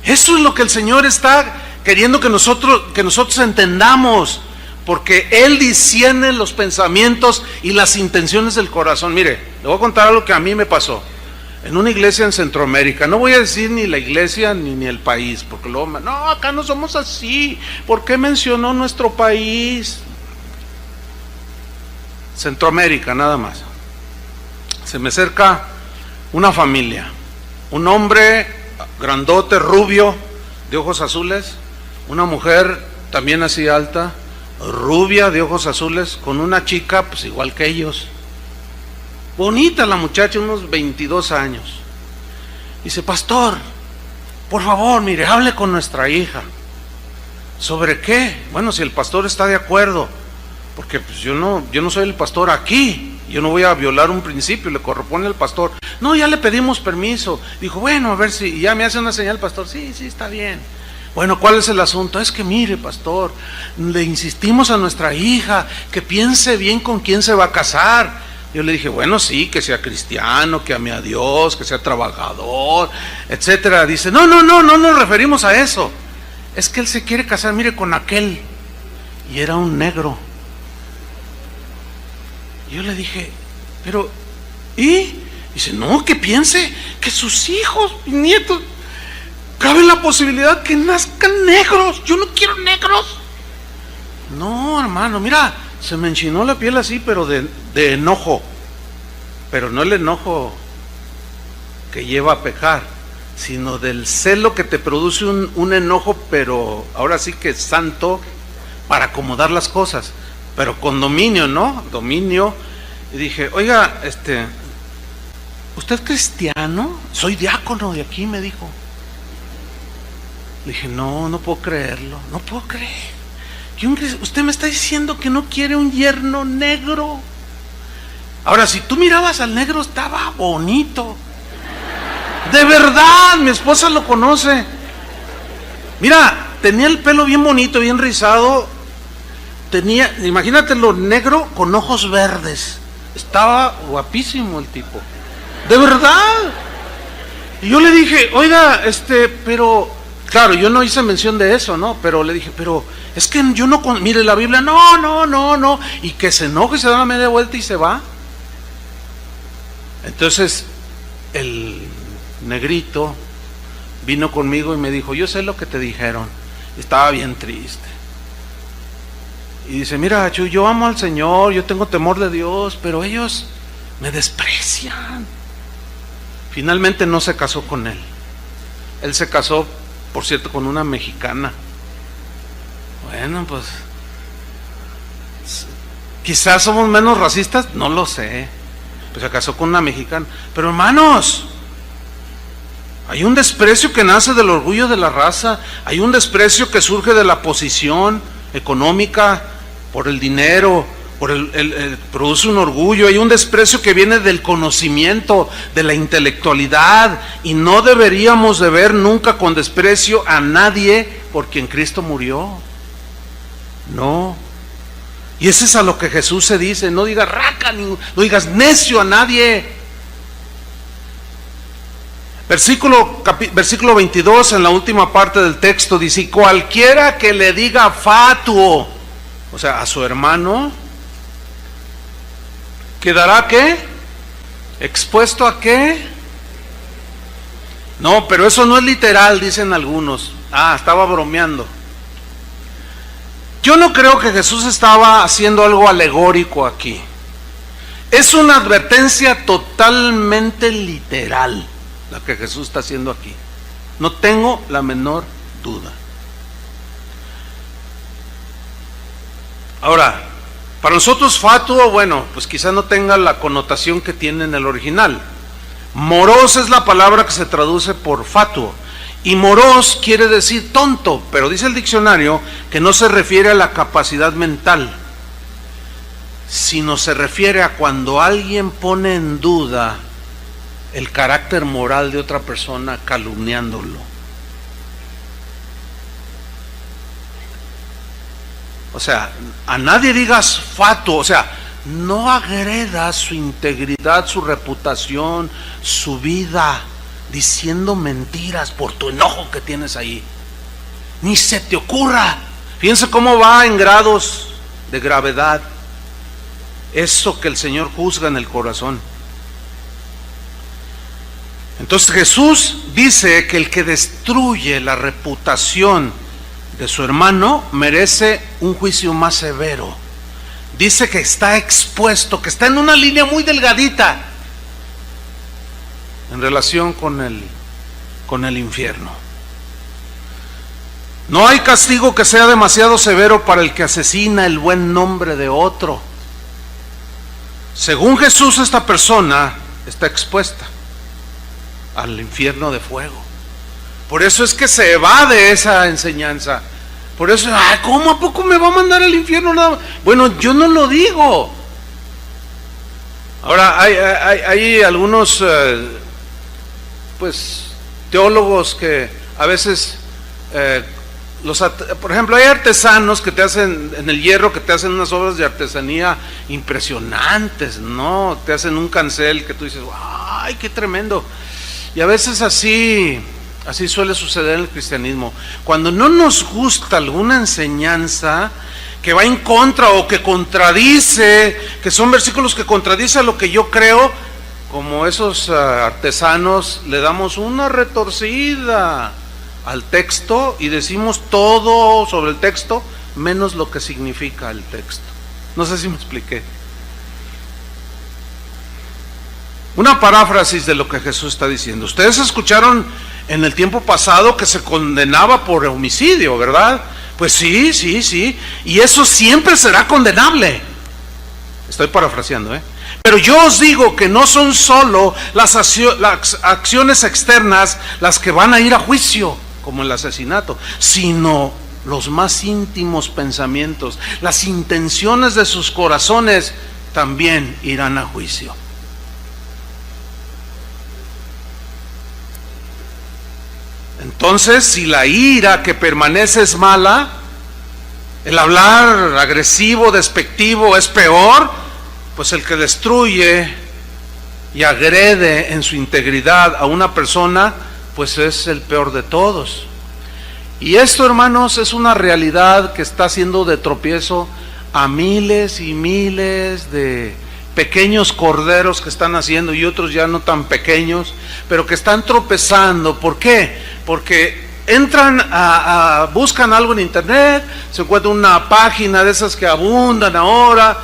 Eso es lo que el Señor está queriendo que nosotros entendamos, porque Él discierne los pensamientos y las intenciones del corazón. Mire, le voy a contar algo que a mí me pasó en una iglesia en Centroamérica. No voy a decir ni la iglesia ni el país, porque luego, no, acá no somos así. ¿Por qué mencionó nuestro país? Centroamérica, nada más. Se me acerca una familia, un hombre grandote, rubio, de ojos azules, una mujer también así alta, rubia, de ojos azules, con una chica pues igual que ellos. Bonita la muchacha, unos 22 años. Dice: pastor, por favor, mire, hable con nuestra hija. ¿Sobre qué? Bueno, si el pastor está de acuerdo, porque pues yo no soy el pastor aquí, yo no voy a violar un principio, le corresponde al pastor. No, ya le pedimos permiso. Dijo: bueno, a ver si, y ya me hace una señal el pastor: sí, está bien. Bueno, ¿cuál es el asunto? Es que mire, pastor, le insistimos a nuestra hija que piense bien con quién se va a casar. Yo le dije, bueno, sí, que sea cristiano, que ame a Dios, que sea trabajador, etcétera. Dice, no nos referimos a eso. Es que él se quiere casar, mire, con aquel. Y era un negro. Y yo le dije, pero, ¿y? Dice, no, que piense que sus hijos y nietos, cabe la posibilidad que nazcan negros. Yo no quiero negros. No, hermano, mira, se me enchinó la piel así, pero de enojo. Pero no el enojo que lleva a pecar, sino del celo que te produce un enojo, pero ahora sí que santo, para acomodar las cosas, pero con dominio, ¿no? Dominio. Y dije, oiga, ¿usted es cristiano? Soy diácono de aquí, me dijo. Le dije, no puedo creerlo, no puedo creer. Usted me está diciendo que no quiere un yerno negro. Ahora, si tú mirabas al negro, estaba bonito. De verdad, mi esposa lo conoce. Mira, tenía el pelo bien bonito, bien rizado. Imagínatelo, negro con ojos verdes. Estaba guapísimo el tipo. De verdad. Y yo le dije, oiga, pero, claro, yo no hice mención de eso, ¿no? Pero le dije, pero es que yo no, mire la Biblia, no. Y que se enoje, se da una media vuelta y se va. Entonces, el negrito vino conmigo y me dijo, yo sé lo que te dijeron. Estaba bien triste. Y dice, mira, Chuy, yo amo al Señor, yo tengo temor de Dios, pero ellos me desprecian. Finalmente no se casó con él. Él se casó, por cierto, con una mexicana. Bueno, pues quizás somos menos racistas, no lo sé. Pues se casó con una mexicana. Pero hermanos, hay un desprecio que nace del orgullo de la raza. Hay un desprecio que surge de la posición económica, por el dinero, produce un orgullo. Hay un desprecio que viene del conocimiento, de la intelectualidad, y no deberíamos de ver nunca con desprecio a nadie por quien Cristo murió. No. Y ese es a lo que Jesús se dice. No digas raca, no digas necio a nadie. Versículo 22, en la última parte del texto, dice, cualquiera que le diga fatuo, o sea, a su hermano, ¿quedará qué? ¿Expuesto a qué? No, pero eso no es literal, dicen algunos. Estaba bromeando. Yo no creo que Jesús estaba haciendo algo alegórico aquí. Es una advertencia totalmente literal la que Jesús está haciendo aquí. No tengo la menor duda. Ahora, para nosotros fatuo, bueno, pues quizá no tenga la connotación que tiene en el original. Moros es la palabra que se traduce por fatuo. Y moros quiere decir tonto, pero dice el diccionario que no se refiere a la capacidad mental, sino se refiere a cuando alguien pone en duda el carácter moral de otra persona calumniándolo. O sea, a nadie digas fatuo, o sea, no agredas su integridad, su reputación, su vida, diciendo mentiras por tu enojo que tienes ahí. Ni se te ocurra. Fíjense cómo va en grados de gravedad eso que el Señor juzga en el corazón. Entonces Jesús dice que el que destruye la reputación de su hermano merece un juicio más severo. Dice que está expuesto, que está en una línea muy delgadita en relación con el infierno. No hay castigo que sea demasiado severo para el que asesina el buen nombre de otro. Según Jesús, esta persona está expuesta al infierno de fuego. Por eso es que se evade esa enseñanza. Por eso, ¿cómo a poco me va a mandar al infierno? Bueno, yo no lo digo. Ahora, hay algunos pues teólogos que a veces Por ejemplo, hay artesanos que te hacen, en el hierro, que te hacen unas obras de artesanía impresionantes, ¿no? Te hacen un cancel que tú dices, ¡ay, qué tremendo! Y a veces así suele suceder en el cristianismo. Cuando no nos gusta alguna enseñanza que va en contra o que contradice, que son versículos que contradicen lo que yo creo, como esos artesanos, le damos una retorcida al texto y decimos todo sobre el texto menos lo que significa el texto. No sé si me expliqué. Una paráfrasis de lo que Jesús está diciendo. Ustedes escucharon en el tiempo pasado que se condenaba por homicidio, ¿verdad? Pues sí, y eso siempre será condenable. Estoy parafraseando, Pero yo os digo que no son solo las acciones externas las que van a ir a juicio, como el asesinato, sino los más íntimos pensamientos, las intenciones de sus corazones también irán a juicio. Entonces, si la ira que permanece es mala, el hablar agresivo, despectivo es peor, pues el que destruye y agrede en su integridad a una persona, pues es el peor de todos. Y esto, hermanos, es una realidad que está haciendo de tropiezo a miles y miles de pequeños corderos que están haciendo, y otros ya no tan pequeños, pero que están tropezando. ¿Por qué? Porque entran buscan algo en internet, se encuentra una página de esas que abundan ahora,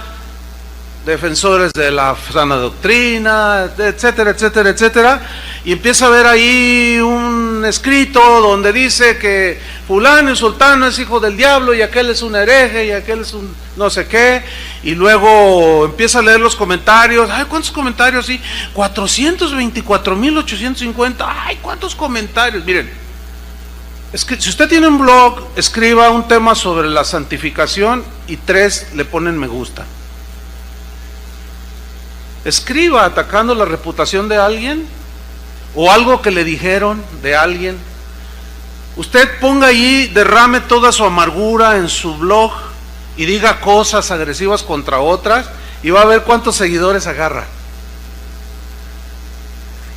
defensores de la sana doctrina, etcétera, etcétera, etcétera, y empieza a ver ahí un escrito donde dice que fulano y sultano es hijo del diablo, y aquel es un hereje, y aquel es un no sé qué, y luego empieza a leer los comentarios. Ay, ¿cuántos comentarios? Sí, 424,850. Ay, ¿cuántos comentarios? Miren, es que si usted tiene un blog, escriba un tema sobre la santificación y 3 le ponen me gusta. Escriba atacando la reputación de alguien o algo que le dijeron de alguien. Usted ponga allí, derrame toda su amargura en su blog y diga cosas agresivas contra otras, y va a ver cuántos seguidores agarra.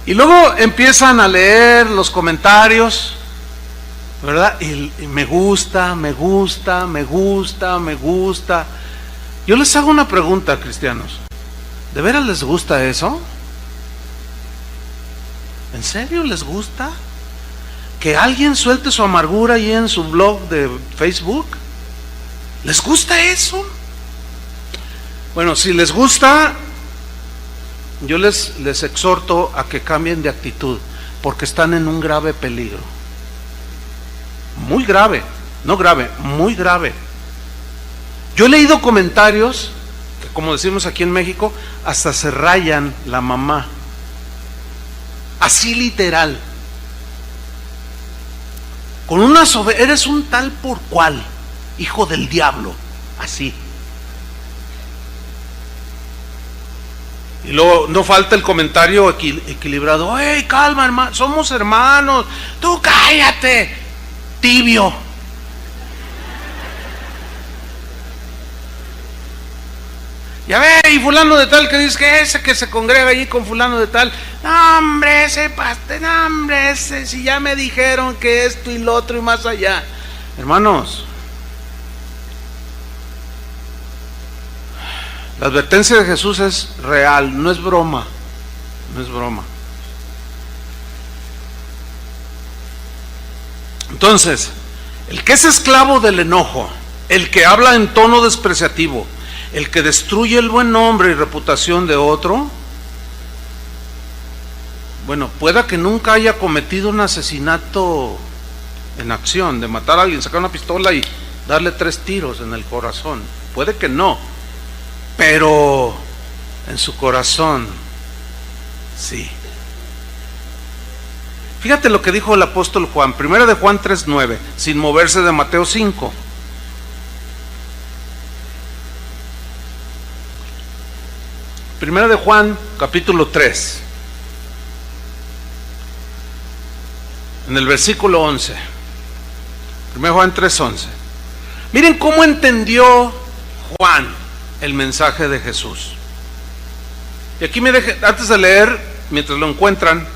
Y luego empiezan a leer los comentarios, ¿verdad? Y me gusta, me gusta, me gusta, me gusta. Yo les hago una pregunta, cristianos. ¿De veras les gusta eso? ¿En serio les gusta que alguien suelte su amargura ahí en su blog de Facebook? ¿Les gusta eso? Bueno, si les gusta, yo les exhorto a que cambien de actitud, porque están en un grave peligro. Muy grave, no grave, muy grave. Yo he leído comentarios que, como decimos aquí en México, hasta se rayan la mamá. Así literal. Con una eres un tal por cual, hijo del diablo, así. Y luego no falta el comentario equilibrado. ¡Hey, calma, hermano! Somos hermanos. ¡Tú cállate, tibio! Ya ve, y fulano de tal que dice que ese que se congrega allí con fulano de tal, no hombre, ese pastor, no hombre, ese, si ya me dijeron que esto y lo otro y más allá. Hermanos, la advertencia de Jesús es real, no es broma, no es broma. Entonces, el que es esclavo del enojo, el que habla en tono despreciativo, el que destruye el buen nombre y reputación de otro, bueno, pueda que nunca haya cometido un asesinato en acción, de matar a alguien, sacar una pistola y darle 3 tiros en el corazón, puede que no, pero en su corazón, sí. Fíjate lo que dijo el apóstol Juan, 1 de Juan 3:9, sin moverse de Mateo 5. Primera de Juan, capítulo 3, en el versículo 11. 1 Juan 3:11. Miren cómo entendió Juan el mensaje de Jesús. Y aquí antes de leer, mientras lo encuentran,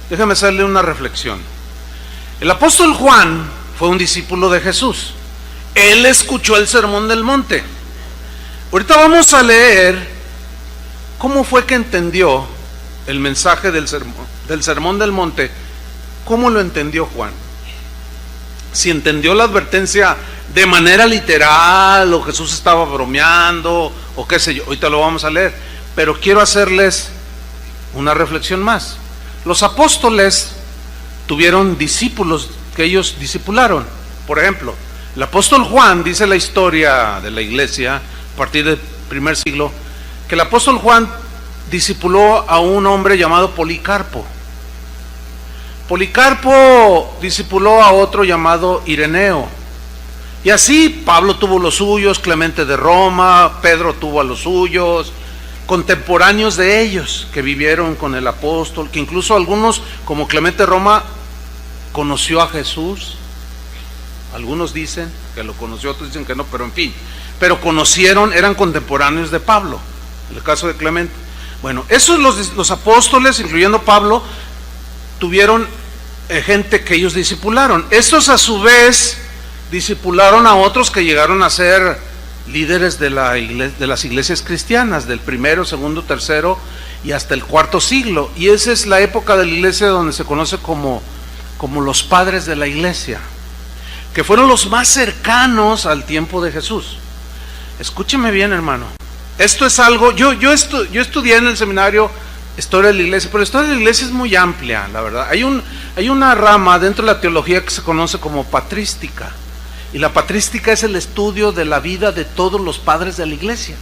déjame hacerle una reflexión. El apóstol Juan fue un discípulo de Jesús. Él escuchó el sermón del monte. Ahorita vamos a leer cómo fue que entendió el mensaje del sermón del monte. ¿Cómo lo entendió Juan? Si entendió la advertencia de manera literal, o Jesús estaba bromeando, o qué sé yo, ahorita lo vamos a leer, pero quiero hacerles una reflexión más. Los apóstoles tuvieron discípulos que ellos discipularon. Por ejemplo, el apóstol Juan, dice la historia de la iglesia, a partir del primer siglo, que el apóstol Juan discipuló a un hombre llamado Policarpo. Policarpo discipuló a otro llamado Ireneo. Y así Pablo tuvo los suyos, Clemente de Roma, Pedro tuvo a los suyos, contemporáneos de ellos que vivieron con el apóstol, que incluso algunos, como Clemente de Roma, conoció a Jesús. Algunos dicen que lo conoció, otros dicen que no, pero en fin, pero conocieron, eran contemporáneos de Pablo, en el caso de Clemente. Bueno, esos los apóstoles, incluyendo Pablo, tuvieron gente que ellos discipularon. Estos a su vez discipularon a otros que llegaron a ser líderes de las iglesias cristianas, del primero, segundo, tercero y hasta el cuarto siglo. Y esa es la época de la iglesia donde se conoce como los padres de la iglesia, que fueron los más cercanos al tiempo de Jesús. Escúcheme bien, hermano. Esto es algo, yo estudié en el seminario historia de la iglesia, pero la historia de la iglesia es muy amplia, la verdad. Hay una rama dentro de la teología que se conoce como patrística, y la patrística es el estudio de la vida de todos los padres de la iglesia.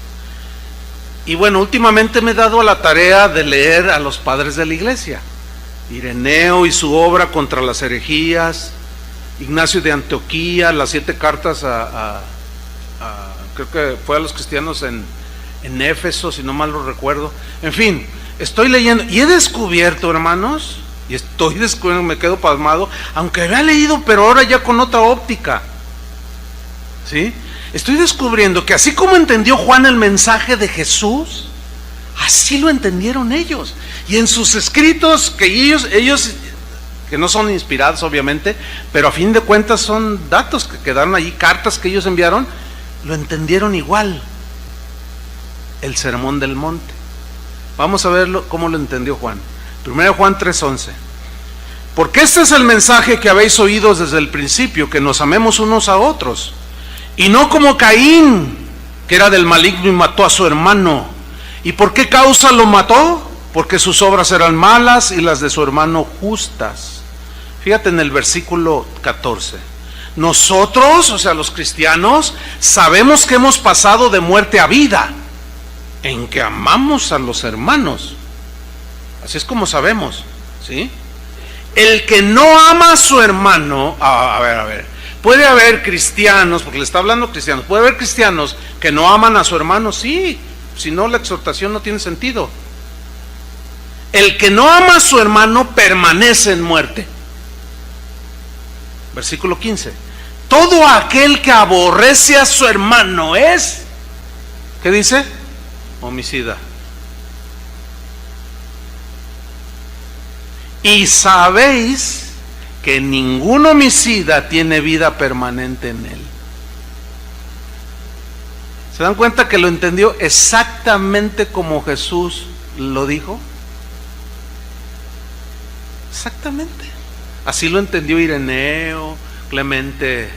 Y bueno, últimamente me he dado a la tarea de leer a los padres de la iglesia: Ireneo y su obra contra las herejías, Ignacio de Antioquía, las 7 cartas creo que fue a los cristianos en Éfeso, si no mal lo recuerdo. En fin, estoy leyendo y he descubierto, hermanos, y estoy descubriendo, me quedo pasmado, aunque había leído, pero ahora ya con otra óptica, ¿sí? Estoy descubriendo que así como entendió Juan el mensaje de Jesús, así lo entendieron ellos. Y en sus escritos, que ellos que no son inspirados obviamente, pero a fin de cuentas son datos que quedaron allí, cartas que ellos enviaron, lo entendieron igual. El sermón del monte. Vamos a verlo cómo lo entendió Juan. 1 Juan 3:11. Porque este es el mensaje que habéis oído desde el principio, que nos amemos unos a otros, y no como Caín, que era del maligno y mató a su hermano. ¿Y por qué causa lo mató? Porque sus obras eran malas y las de su hermano justas. Fíjate en el versículo 14. Nosotros, o sea, los cristianos, sabemos que hemos pasado de muerte a vida, en que amamos a los hermanos. Así es como sabemos, ¿sí? El que no ama a su hermano, a ver, puede haber cristianos, porque le está hablando cristianos, puede haber cristianos que no aman a su hermano, sí, si no la exhortación no tiene sentido. El que no ama a su hermano permanece en muerte. Versículo 15. Todo aquel que aborrece a su hermano es, ¿qué dice? Homicida. Y sabéis que ningún homicida tiene vida permanente en él. ¿Se dan cuenta que lo entendió exactamente como Jesús lo dijo? Exactamente. Así lo entendió Ireneo, Clemente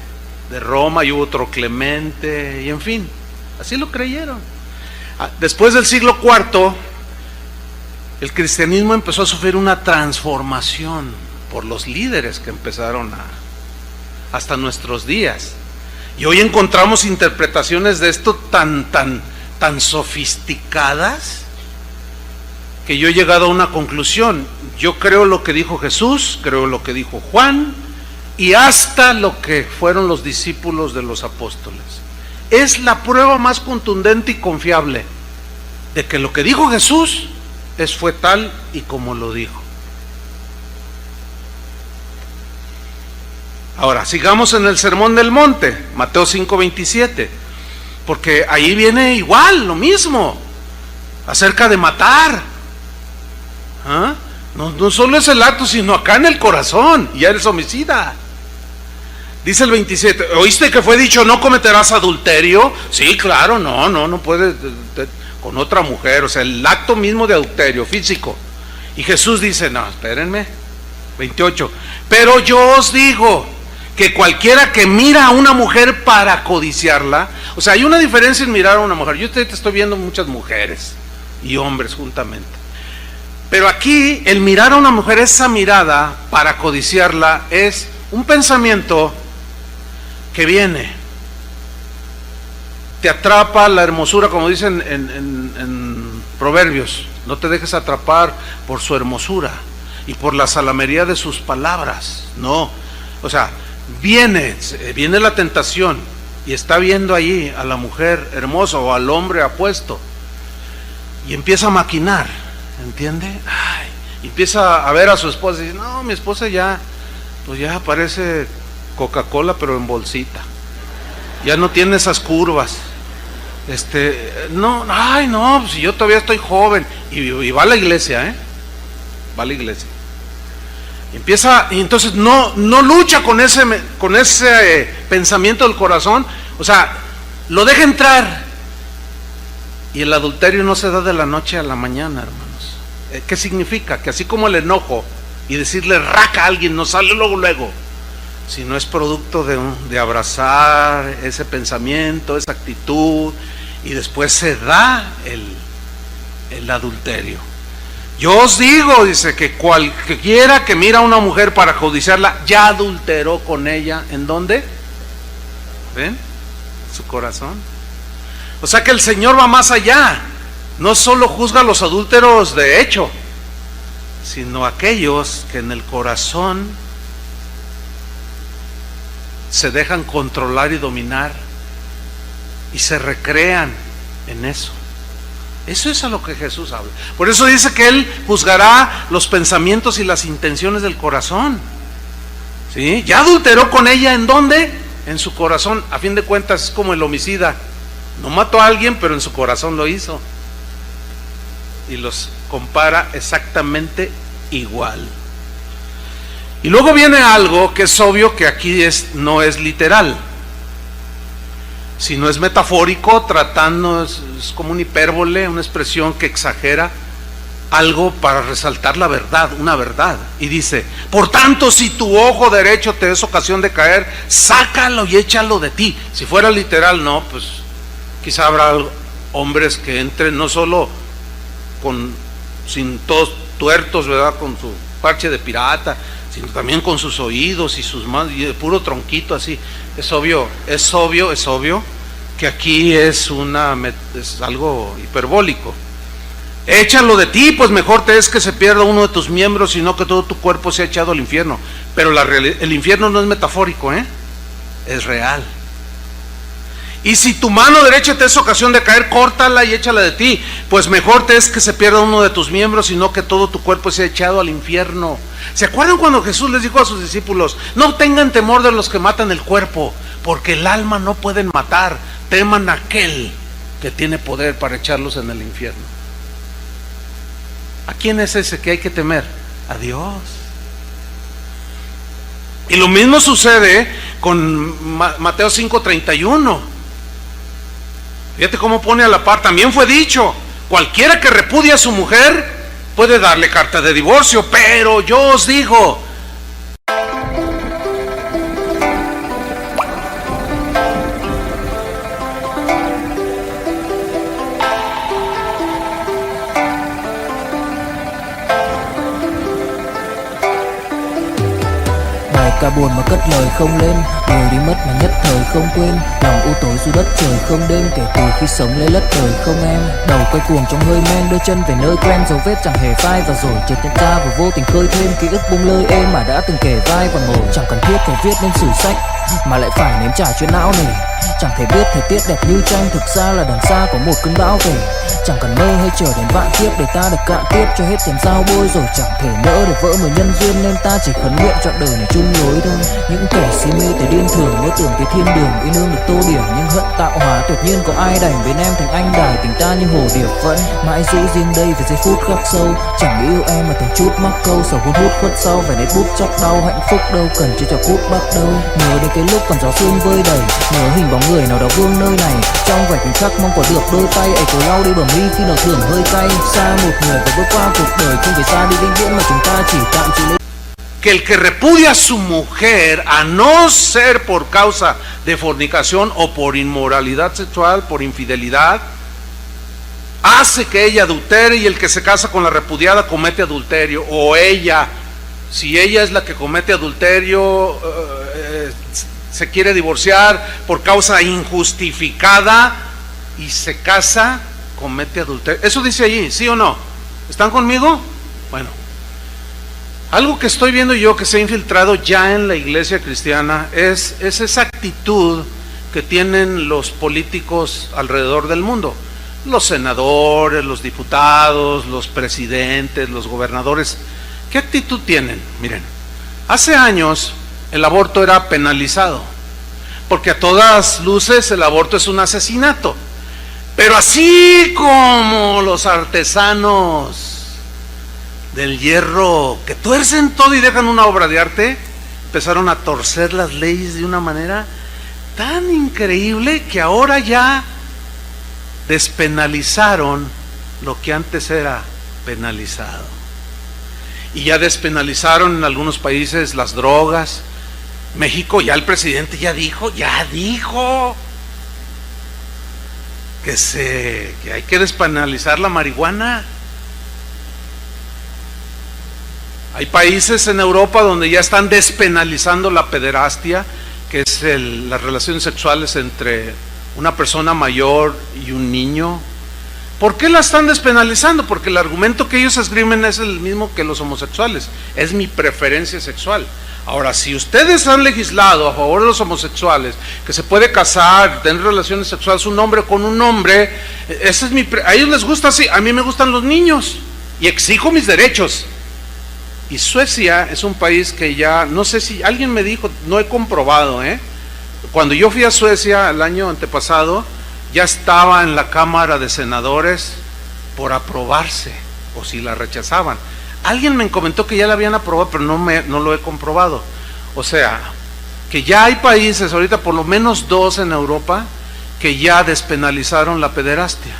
de Roma, y hubo otro Clemente, y en fin, así lo creyeron. Después del siglo IV, el cristianismo empezó a sufrir una transformación por los líderes que empezaron hasta nuestros días. Y hoy encontramos interpretaciones de esto tan sofisticadas, que yo he llegado a una conclusión. Yo creo lo que dijo Jesús, creo lo que dijo Juan, y hasta lo que fueron los discípulos de los apóstoles. Es la prueba más contundente y confiable de que lo que dijo Jesús fue tal y como lo dijo. Ahora, sigamos en el Sermón del Monte, Mateo 5:27, porque ahí viene igual, lo mismo, acerca de matar. ¿Ah? No solo es el acto, sino acá en el corazón, ya eres homicida. Dice el 27, ¿oíste que fue dicho no cometerás adulterio? Sí, claro, no puedes con otra mujer, o sea, el acto mismo de adulterio físico. Y Jesús dice, no, espérenme, 28, pero yo os digo que cualquiera que mira a una mujer para codiciarla, o sea, hay una diferencia en mirar a una mujer. Yo te estoy viendo muchas mujeres y hombres juntamente, pero aquí el mirar a una mujer, esa mirada para codiciarla, es un pensamiento que viene, te atrapa la hermosura, como dicen en Proverbios, no te dejes atrapar por su hermosura y por la salamería de sus palabras, no, o sea, viene la tentación y está viendo allí a la mujer hermosa o al hombre apuesto y empieza a maquinar, ¿entiende? Ay, empieza a ver a su esposa y dice, no, mi esposa ya, pues ya parece Coca-Cola pero en bolsita, ya no tiene esas curvas, no, ay no, pues si yo todavía estoy joven, y va a la iglesia, va a la iglesia, y entonces no lucha con ese pensamiento del corazón, o sea, lo deja entrar, y el adulterio no se da de la noche a la mañana, hermanos. ¿Qué significa? Que así como el enojo y decirle raca a alguien no sale luego, sino es producto de abrazar ese pensamiento, esa actitud, y después se da el adulterio. Yo os digo, dice, que cualquiera que mira a una mujer para codiciarla, ya adulteró con ella. ¿En dónde? ¿Ven? Su corazón. O sea que el Señor va más allá. No solo juzga a los adúlteros de hecho, sino aquellos que en el corazón se dejan controlar y dominar y se recrean en eso. Eso es a lo que Jesús habla. Por eso dice que Él juzgará los pensamientos y las intenciones del corazón. ¿Sí? Ya adulteró con ella, ¿en dónde? En su corazón. A fin de cuentas es como el homicida. No mató a alguien, pero en su corazón lo hizo. Y los compara exactamente igual. Y luego viene algo que es obvio que aquí no es literal, sino es metafórico, es como una hipérbole, una expresión que exagera algo para resaltar la verdad, una verdad. Y dice, por tanto, si tu ojo derecho te es ocasión de caer, sácalo y échalo de ti. Si fuera literal, no, pues quizá habrá hombres que entren no solo sin todos tuertos, ¿verdad?, con su parche de pirata, sino también con sus oídos y sus manos, y de puro tronquito así. Es obvio que aquí es algo hiperbólico. Échalo de ti, pues mejor te es que se pierda uno de tus miembros, sino que todo tu cuerpo sea echado al infierno. Pero el infierno no es metafórico, es real. Y si tu mano derecha te es ocasión de caer, córtala y échala de ti, pues mejor te es que se pierda uno de tus miembros, sino que todo tu cuerpo sea echado al infierno. ¿Se acuerdan cuando Jesús les dijo a sus discípulos, no tengan temor de los que matan el cuerpo, porque el alma no pueden matar, teman a aquel que tiene poder para echarlos en el infierno? ¿A quién es ese que hay que temer? A Dios. Y lo mismo sucede con Mateo 5:31. Fíjate cómo pone a la par. También fue dicho, cualquiera que repudie a su mujer puede darle carta de divorcio, pero yo os digo, cả buồn mà cất lời không lên, người đi mất mà nhất thời không quên, lòng u tối dù đất trời không đêm, kể từ khi sống lấy lất đời không em. Đầu quay cuồng trong hơi men, đưa chân về nơi quen, dấu vết chẳng hề phai, và rồi chợt nhận ra và vô tình khơi thêm ký ức bung lơi êm mà đã từng kể vai và ngồi. Chẳng cần thiết phải viết nên sử sách mà lại phải nếm trải chuyện não này, Chẳng thể biết thời tiết đẹp như tranh, thực ra là đằng xa có một cơn bão về. Chẳng cần mơ hay chờ đến vạn kiếp để ta được cạn tiếp cho hết tiền dao bôi, rồi chẳng thể nỡ để vỡ mười nhân duyên, nên ta chỉ khấn nguyện trọn đời này chung lối thôi. Những kẻ si mê tới điên thường mơ tưởng cái thiên đường yêu nương được tô điểm, nhưng hận tạo hóa tuyệt nhiên có ai đành biến em thành anh đài, tình ta như hồ điệp vẫn mãi giữ riêng đây về giây phút khắc sâu. Chẳng yêu em mà từng chút mắc câu, sầu hút hút khuất sau vẻ nét bút chóc đau, hạnh phúc đâu cần chỉ cho phút bắt đầu. Nhớ đến cái lúc còn gió sương vơi đầy, nhớ hình bóng người nào đó vương nơi này, trong vài khoảnh khắc mong có được đôi tay ấy cố lau đi bờ mi khi nào thưởng hơi cay. Xa một người và bước qua cuộc đời không phải xa đi vĩnh viễn mà chúng ta chỉ tạm chịu lấy. Que el que repudia a su mujer a no ser por causa de fornicación o por inmoralidad sexual, por infidelidad, hace que ella adultere, y el que se casa con la repudiada comete adulterio, o ella, si ella es la que comete adulterio, se quiere divorciar por causa injustificada y se casa, comete adulterio. Eso dice allí, ¿sí o no? ¿Están conmigo? Bueno, algo que estoy viendo yo que se ha infiltrado ya en la iglesia cristiana es esa actitud que tienen los políticos alrededor del mundo. Los senadores, los diputados, los presidentes, los gobernadores. ¿Qué actitud tienen? Miren, hace años el aborto era penalizado, porque a todas luces el aborto es un asesinato. Pero así como los artesanos del hierro que tuercen todo y dejan una obra de arte, empezaron a torcer las leyes de una manera tan increíble que ahora ya despenalizaron lo que antes era penalizado. Y ya despenalizaron en algunos países las drogas. México, ya el presidente ya dijo que hay que despenalizar la marihuana. Hay países en Europa donde ya están despenalizando la pederastia, que es las relaciones sexuales entre una persona mayor y un niño. ¿Por qué la están despenalizando? Porque el argumento que ellos esgrimen es el mismo que los homosexuales: es mi preferencia sexual. Ahora, si ustedes han legislado a favor de los homosexuales, que se puede casar, tener relaciones sexuales un hombre con un hombre, a ellos les gusta así, a mí me gustan los niños y exijo mis derechos. Y Suecia es un país que ya, no sé si alguien me dijo, no he comprobado, cuando yo fui a Suecia el año antepasado, ya estaba en la Cámara de Senadores por aprobarse, o si la rechazaban. Alguien me comentó que ya la habían aprobado, pero no lo he comprobado. O sea, que ya hay países, ahorita por lo menos 2 en Europa, que ya despenalizaron la pederastia.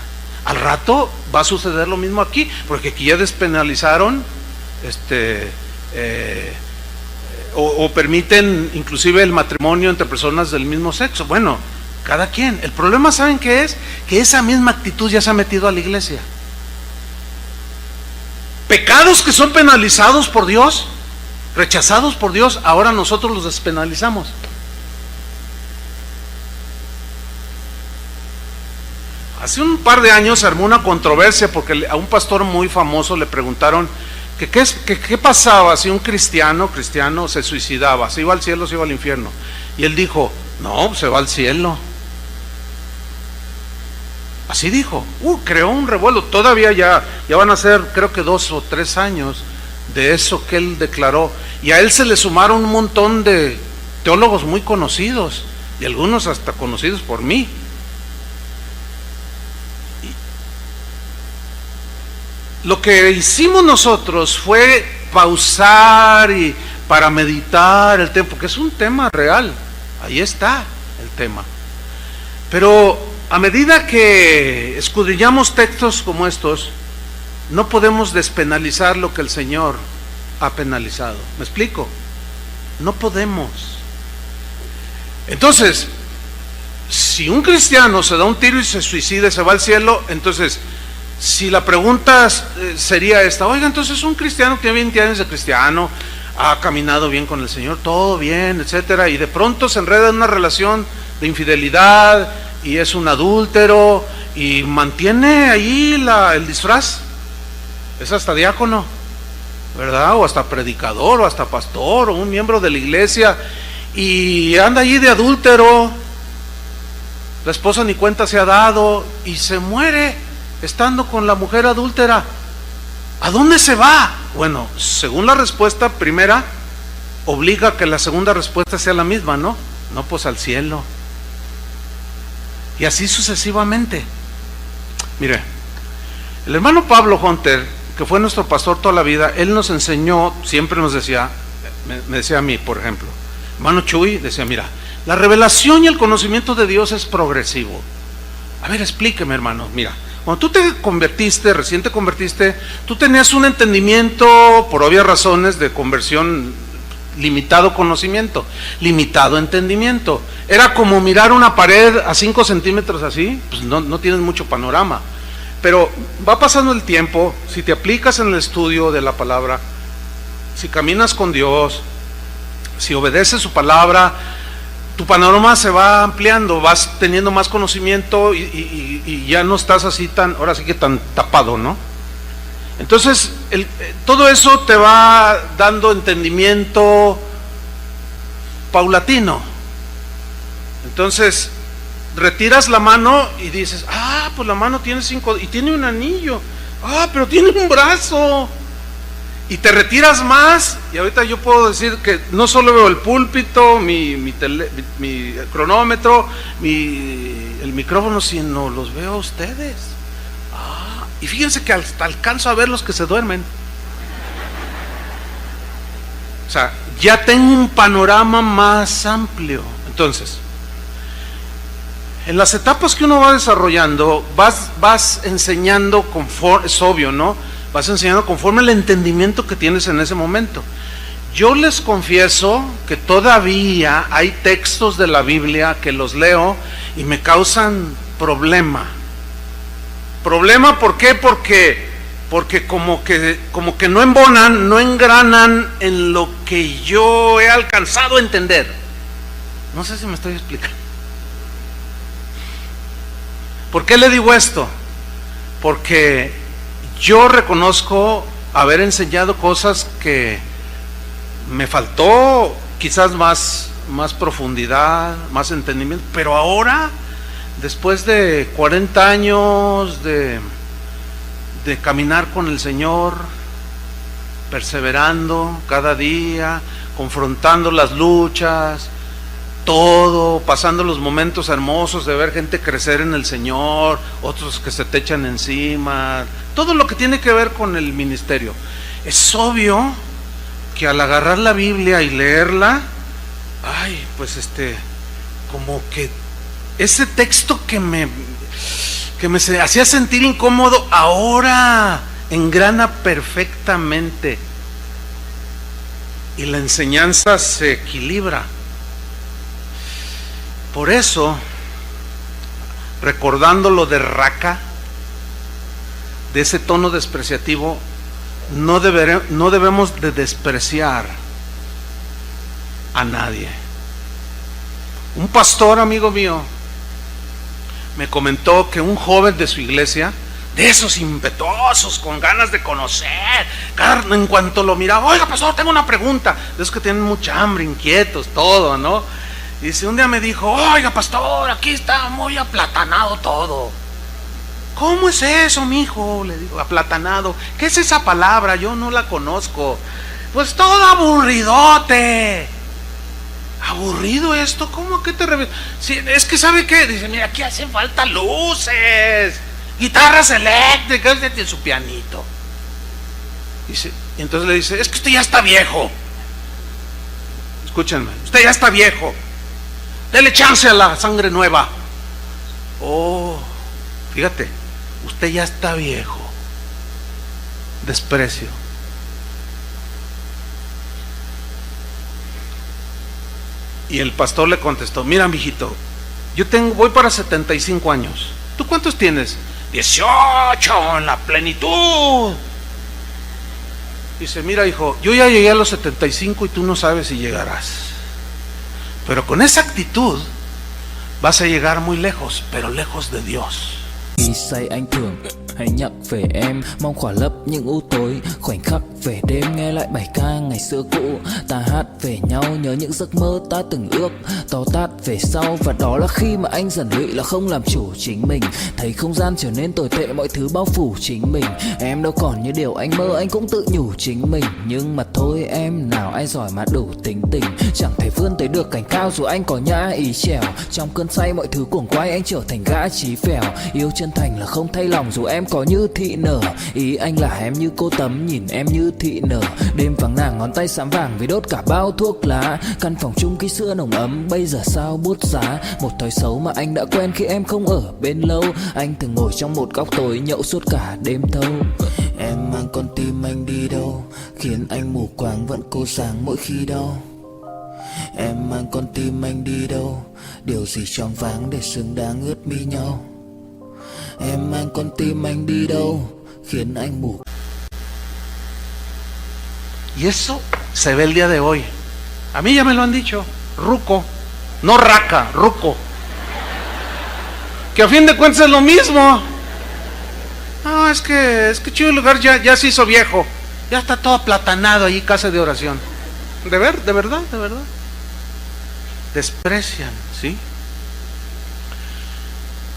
Al rato va a suceder lo mismo aquí, porque aquí ya despenalizaron o permiten inclusive el matrimonio entre personas del mismo sexo. Bueno, cada quien. El problema, ¿saben qué es? Que esa misma actitud ya se ha metido a la iglesia. Pecados que son penalizados por Dios, rechazados por Dios, ahora nosotros los despenalizamos. Hace un par de años se armó una controversia porque a un pastor muy famoso le preguntaron que qué pasaba si un cristiano se suicidaba, se iba al cielo, se iba al infierno. Y él dijo: no, se va al cielo. Así dijo. Creó un revuelo. Todavía ya van a ser, creo que 2 o 3 años de eso que él declaró. Y a él se le sumaron un montón de teólogos muy conocidos, y algunos hasta conocidos por mí. Lo que hicimos nosotros fue pausar y para meditar el tema, porque es un tema real. Ahí está el tema. Pero a medida que escudriñamos textos como estos, no podemos despenalizar lo que el Señor ha penalizado. ¿Me explico? No podemos. Entonces, si un cristiano se da un tiro y se suicida y se va al cielo, entonces, si la pregunta sería esta: oiga, entonces un cristiano que tiene 20 años de cristiano, ha caminado bien con el Señor, todo bien, etcétera, y de pronto se enreda en una relación de infidelidad y es un adúltero y mantiene ahí el disfraz, es hasta diácono, ¿verdad? O hasta predicador, o hasta pastor, o un miembro de la iglesia, y anda allí de adúltero, La esposa ni cuenta se ha dado y se muere estando con la mujer adúltera. ¿A dónde se va? Bueno, según la respuesta primera, obliga a que la segunda respuesta sea la misma, ¿no? No, pues al cielo. Y así sucesivamente. Mire, el hermano Pablo Hunter, que fue nuestro pastor toda la vida, él nos enseñó, siempre nos decía, me decía a mí, por ejemplo, hermano Chuy, decía, mira, la revelación y el conocimiento de Dios es progresivo. A ver, explíqueme, hermano, mira, cuando tú te convertiste, recién te convertiste, tú tenías un entendimiento, por obvias razones, de conversión, limitado conocimiento, limitado entendimiento. Era como mirar una pared a 5 centímetros así, pues no tienes mucho panorama. Pero va pasando el tiempo, si te aplicas en el estudio de la palabra, si caminas con Dios, si obedeces su palabra, tu panorama se va ampliando, vas teniendo más conocimiento y ya no estás así ahora sí que tan tapado, ¿no? Entonces, todo eso te va dando entendimiento paulatino. Entonces, retiras la mano y dices, pues la mano tiene 5, y tiene un anillo, pero tiene un brazo. Y te retiras más, y ahorita yo puedo decir que no solo veo el púlpito, mi cronómetro, el micrófono, sino los veo a ustedes. Y fíjense que hasta alcanzo a ver los que se duermen. O sea, ya tengo un panorama más amplio. Entonces, en las etapas que uno va desarrollando, vas enseñando conforme, es obvio, ¿no? Vas enseñando conforme el entendimiento que tienes en ese momento. Yo les confieso que todavía hay textos de la Biblia que los leo y me causan problema. ¿Problema por qué? Porque como que no embonan, no engranan en lo que yo he alcanzado a entender. No sé si me estoy explicando. ¿Por qué le digo esto? Porque yo reconozco haber enseñado cosas que me faltó quizás más profundidad, más entendimiento, pero ahora, después de 40 años de caminar con el Señor, perseverando cada día, confrontando las luchas, todo, pasando los momentos hermosos de ver gente crecer en el Señor, otros que se te echan encima, todo lo que tiene que ver con el ministerio. Es obvio que al agarrar la Biblia y leerla, pues como que ese texto que me hacía sentir incómodo, ahora engrana perfectamente y la enseñanza se equilibra. Por eso, recordando lo de Raca, de ese tono despreciativo, no debemos de despreciar a nadie. Un pastor amigo mío me comentó que un joven de su iglesia, de esos impetuosos, con ganas de conocer, en cuanto lo miraba, oiga pastor, tengo una pregunta, de esos que tienen mucha hambre, inquietos, todo, ¿no? Y dice, un día me dijo, oiga pastor, aquí está muy aplatanado todo. ¿Cómo es eso, mijo? Le digo, aplatanado. ¿Qué es esa palabra? Yo no la conozco. Pues todo aburridote. ¿Aburrido esto? ¿Cómo que te refieres? Sí, es que ¿sabe qué? Dice, mira, aquí hacen falta luces, guitarras eléctricas, en su pianito. Dice, y entonces le dice, es que usted ya está viejo. Escúchenme, usted ya está viejo. Dele chance a la sangre nueva. Fíjate, usted ya está viejo. Desprecio. Y el pastor le contestó, mira, mijito, voy para 75 años. ¿Tú cuántos tienes? 18, en la plenitud. Dice, mira, hijo, yo ya llegué a los 75 y tú no sabes si llegarás. Pero con esa actitud vas a llegar muy lejos, pero lejos de Dios. Say anh thường hãy nhắc về em, mong khỏa lấp những u tối. Khoảnh khắc về đêm nghe lại bài ca ngày xưa cũ, ta hát về nhau nhớ những giấc mơ ta từng ước. To tát về sau và đó là khi mà anh dần lụy là không làm chủ chính mình. Thấy không gian trở nên tồi tệ, mọi thứ bao phủ chính mình. Em đâu còn như điều anh mơ, anh cũng tự nhủ chính mình. Nhưng mà thôi em, nào ai giỏi mà đủ tính tình, chẳng thể vươn tới được cảnh cao dù anh có nhã ý trèo. Trong cơn say mọi thứ cuồng quay, anh trở thành gã chí phèo. Yêu chân thành là không thay lòng dù em có như thị nở. Ý anh là em như cô tấm, nhìn em như thị nở. Đêm vắng nàng ngón tay xám vàng vì đốt cả bao thuốc lá. Căn phòng chung khi xưa nồng ấm, bây giờ sao bút giá. Một thói xấu mà anh đã quen khi em không ở bên lâu. Anh thường ngồi trong một góc tối nhậu suốt cả đêm thâu. Em mang con tim anh đi đâu, khiến anh mù quáng vẫn cố sáng mỗi khi đau. Em mang con tim anh đi đâu, điều gì choáng váng để xứng đáng ướt mi nhau. Em mang con tim anh đi đâu, khiến anh mù. Y eso se ve el día de hoy. A mí ya me lo han dicho, ruco, no raca, ruco. Que a fin de cuentas es lo mismo. No, es que chido el lugar ya se hizo viejo. Ya está todo aplatanado ahí, casa de oración. De verdad. Desprecian, ¿sí?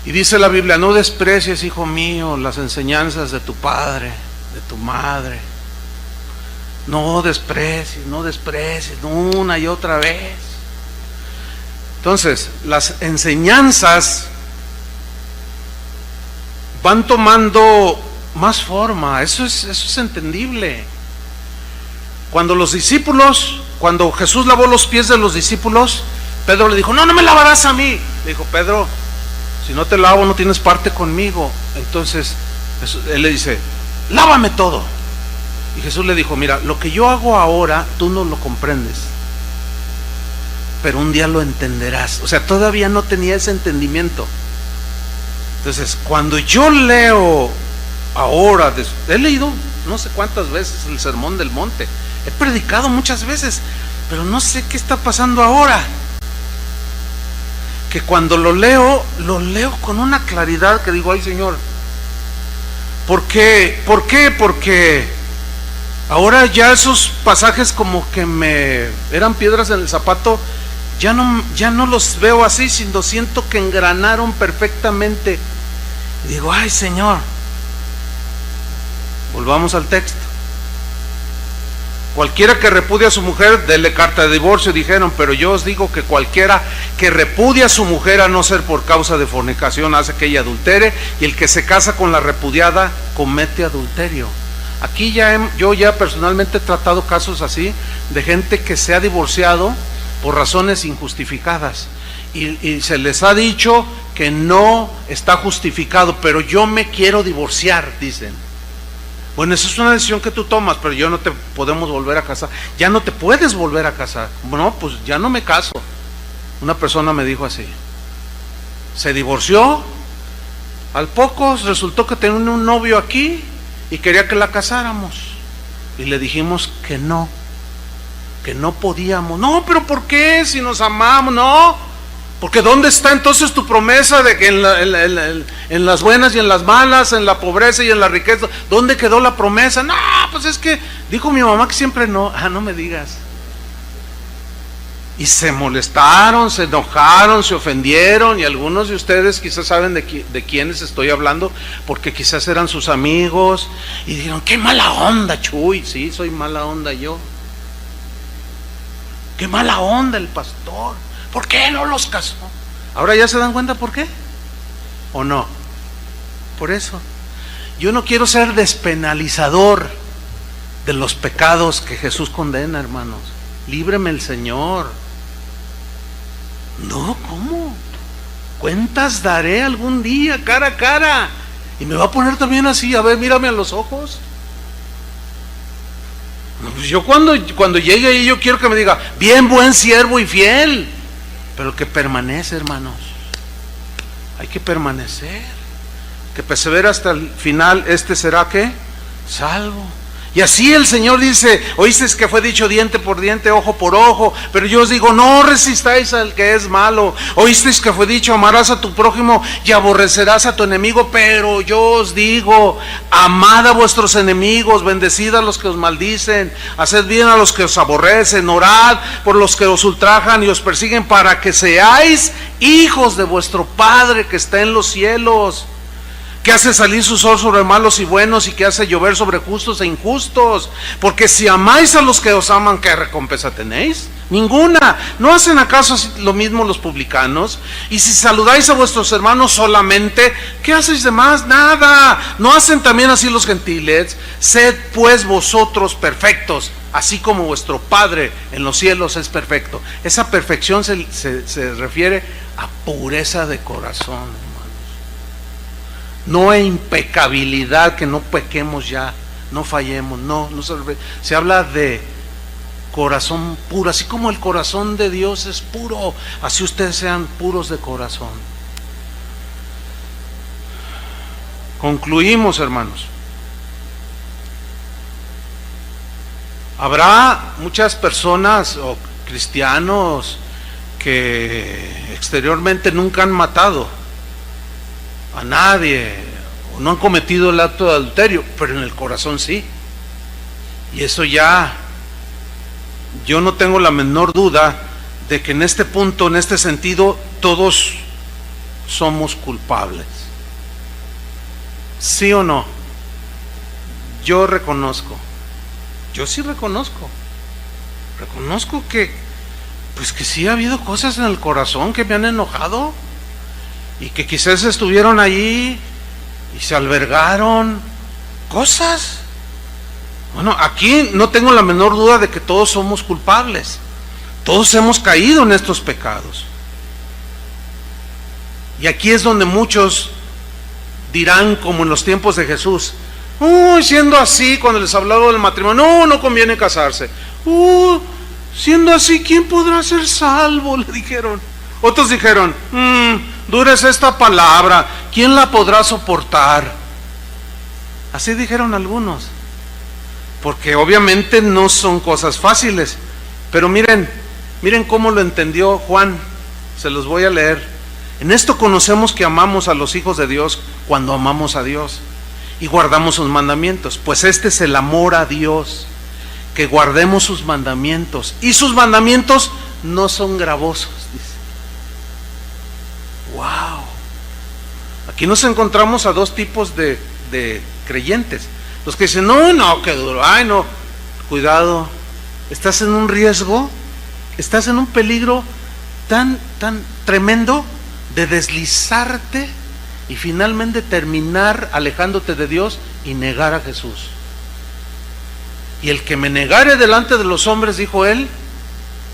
Y dice la Biblia, no desprecies, hijo mío, las enseñanzas de tu padre, de tu madre. No desprecies, una y otra vez. Entonces, las enseñanzas van tomando más forma, eso es entendible. Cuando Jesús lavó los pies de los discípulos, Pedro le dijo, no me lavarás a mí. Le dijo, Pedro, si no te lavo no tienes parte conmigo. Entonces él le dice, lávame todo. Y Jesús le dijo, mira, lo que yo hago ahora tú no lo comprendes, pero un día lo entenderás. O sea, todavía no tenía ese entendimiento. Entonces, cuando yo leo ahora, he leído no sé cuántas veces el Sermón del Monte, he predicado muchas veces, pero no sé qué está pasando ahora. Que cuando lo leo con una claridad que digo, ay Señor, ¿por qué? Porque ahora ya esos pasajes como que me eran piedras en el zapato, ya no los veo así, sino siento que engranaron perfectamente. Y digo, ay Señor, volvamos al texto. Cualquiera que repudia a su mujer, dele carta de divorcio, dijeron, pero yo os digo que cualquiera que repudia a su mujer a no ser por causa de fornicación hace que ella adultere, y el que se casa con la repudiada comete adulterio. Aquí yo ya personalmente he tratado casos así, de gente que se ha divorciado por razones injustificadas, y se les ha dicho que no está justificado, pero yo me quiero divorciar, dicen. Bueno, esa es una decisión que tú tomas, pero yo no te podemos volver a casar. Ya no te puedes volver a casar. Bueno, pues ya no me caso. Una persona me dijo así, se divorció, al poco resultó que tenía un novio aquí y quería que la casáramos, y le dijimos que no podíamos. No, pero ¿por qué? Si nos amamos. No, porque ¿dónde está entonces tu promesa de que en las buenas y en las malas, en la pobreza y en la riqueza, ¿dónde quedó la promesa? No, pues es que dijo mi mamá que siempre no. No me digas. Y se molestaron, se enojaron, se ofendieron, y algunos de ustedes quizás saben de quiénes estoy hablando, porque quizás eran sus amigos, y dijeron, qué mala onda, Chuy. Sí, soy mala onda yo. Qué mala onda el pastor. ¿Por qué no los casó? Ahora ya se dan cuenta por qué, ¿o no? Por eso yo no quiero ser despenalizador de los pecados que Jesús condena, hermanos. Líbreme el Señor. No, ¿cómo? Cuentas daré algún día, cara a cara. Y me va a poner también así, a ver, mírame a los ojos. Pues yo cuando llegue ahí, yo quiero que me diga, bien, buen siervo y fiel. Pero que permanece, hermanos. Hay que permanecer. Que persevera hasta el final, este será ¿qué? Salvo. Y así el Señor dice, oísteis que fue dicho diente por diente, ojo por ojo, pero yo os digo, no resistáis al que es malo. Oísteis que fue dicho, amarás a tu prójimo y aborrecerás a tu enemigo, pero yo os digo, amad a vuestros enemigos, bendecid a los que os maldicen, haced bien a los que os aborrecen, orad por los que os ultrajan y os persiguen, para que seáis hijos de vuestro Padre que está en los cielos, que hace salir su sol sobre malos y buenos, y que hace llover sobre justos e injustos. Porque si amáis a los que os aman, ¿qué recompensa tenéis? Ninguna. ¿No hacen acaso lo mismo los publicanos? Y si saludáis a vuestros hermanos solamente, ¿qué hacéis de más? Nada. ¿No hacen también así los gentiles? Sed pues vosotros perfectos, así como vuestro Padre en los cielos es perfecto. Esa perfección se refiere a pureza de corazón, no a impecabilidad, que no pequemos ya, no fallemos, no se habla de corazón puro, así como el corazón de Dios es puro, así ustedes sean puros de corazón. Concluimos, hermanos. Habrá muchas personas o cristianos que exteriormente nunca han matado a nadie, o no han cometido el acto de adulterio, pero en el corazón sí. Y eso ya, yo no tengo la menor duda de que en este punto, en este sentido, todos somos culpables. ¿Sí o no? Yo reconozco, yo sí reconozco que, pues que sí ha habido cosas en el corazón que me han enojado, y que quizás estuvieron allí y se albergaron cosas. Bueno, aquí no tengo la menor duda de que todos somos culpables, todos hemos caído en estos pecados. Y aquí es donde muchos dirán, como en los tiempos de Jesús, siendo así, cuando les hablaba del matrimonio, no conviene casarse. Siendo así, ¿quién podrá ser salvo?, le dijeron. Otros dijeron, dura es esta palabra, ¿quién la podrá soportar? Así dijeron algunos, porque obviamente no son cosas fáciles. Pero miren cómo lo entendió Juan, se los voy a leer. En esto conocemos que amamos a los hijos de Dios, cuando amamos a Dios y guardamos sus mandamientos. Pues este es el amor a Dios, que guardemos sus mandamientos, y sus mandamientos no son gravosos, dice. Wow. Aquí nos encontramos a dos tipos de creyentes. Los que dicen, no, qué duro, ay no, cuidado, estás en un riesgo, estás en un peligro tan tremendo de deslizarte y finalmente terminar alejándote de Dios y negar a Jesús. Y el que me negare delante de los hombres, dijo él,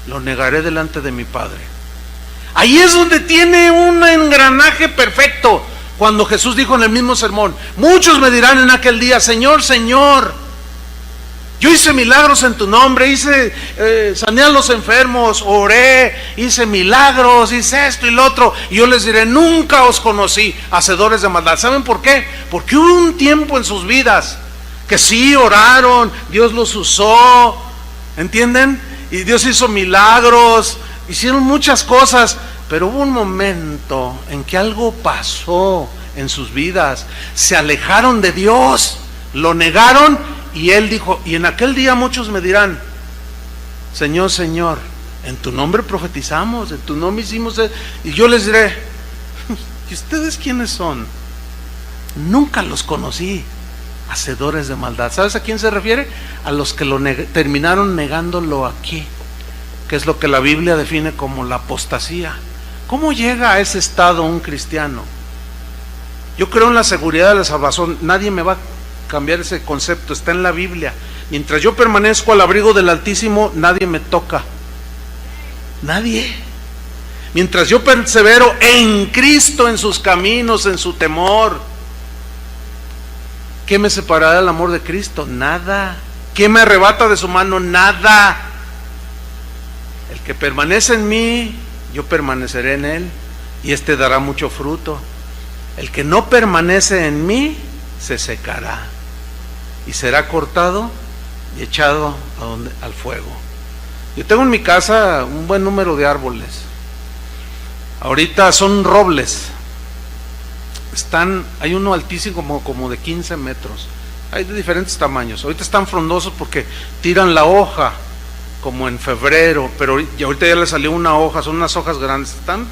lo negaré delante de mi Padre. Ahí es donde tiene un engranaje perfecto. Cuando Jesús dijo en el mismo sermón, muchos me dirán en aquel día, Señor, Señor, yo hice milagros en tu nombre, sané a los enfermos, oré, hice milagros, hice esto y lo otro. Y yo les diré, nunca os conocí, hacedores de maldad. ¿Saben por qué? Porque hubo un tiempo en sus vidas que sí oraron, Dios los usó, ¿entienden? Y Dios hizo milagros, hicieron muchas cosas, pero hubo un momento en que algo pasó en sus vidas, se alejaron de Dios, lo negaron, y Él dijo, y en aquel día muchos me dirán, Señor, Señor, en tu nombre profetizamos, en tu nombre hicimos, y yo les diré, ¿y ustedes quiénes son? Nunca los conocí, hacedores de maldad. ¿Sabes a quién se refiere? A los que terminaron negándolo aquí, que es lo que la Biblia define como la apostasía. ¿Cómo llega a ese estado un cristiano? Yo creo en la seguridad de la salvación, nadie me va a cambiar ese concepto, está en la Biblia. Mientras yo permanezco al abrigo del Altísimo, nadie me toca, nadie. Mientras yo persevero en Cristo, en sus caminos, en su temor, ¿qué me separará del amor de Cristo? Nada. ¿Qué me arrebata de su mano? Nada. El que permanece en mí, yo permaneceré en él, y éste dará mucho fruto. El que no permanece en mí, se secará y será cortado y echado al fuego. Yo tengo en mi casa un buen número de árboles. Ahorita son robles. Hay uno altísimo como de 15 metros. Hay de diferentes tamaños. Ahorita están frondosos porque tiran la hoja como en febrero, pero ahorita ya le salió una hoja, son unas hojas grandes. Están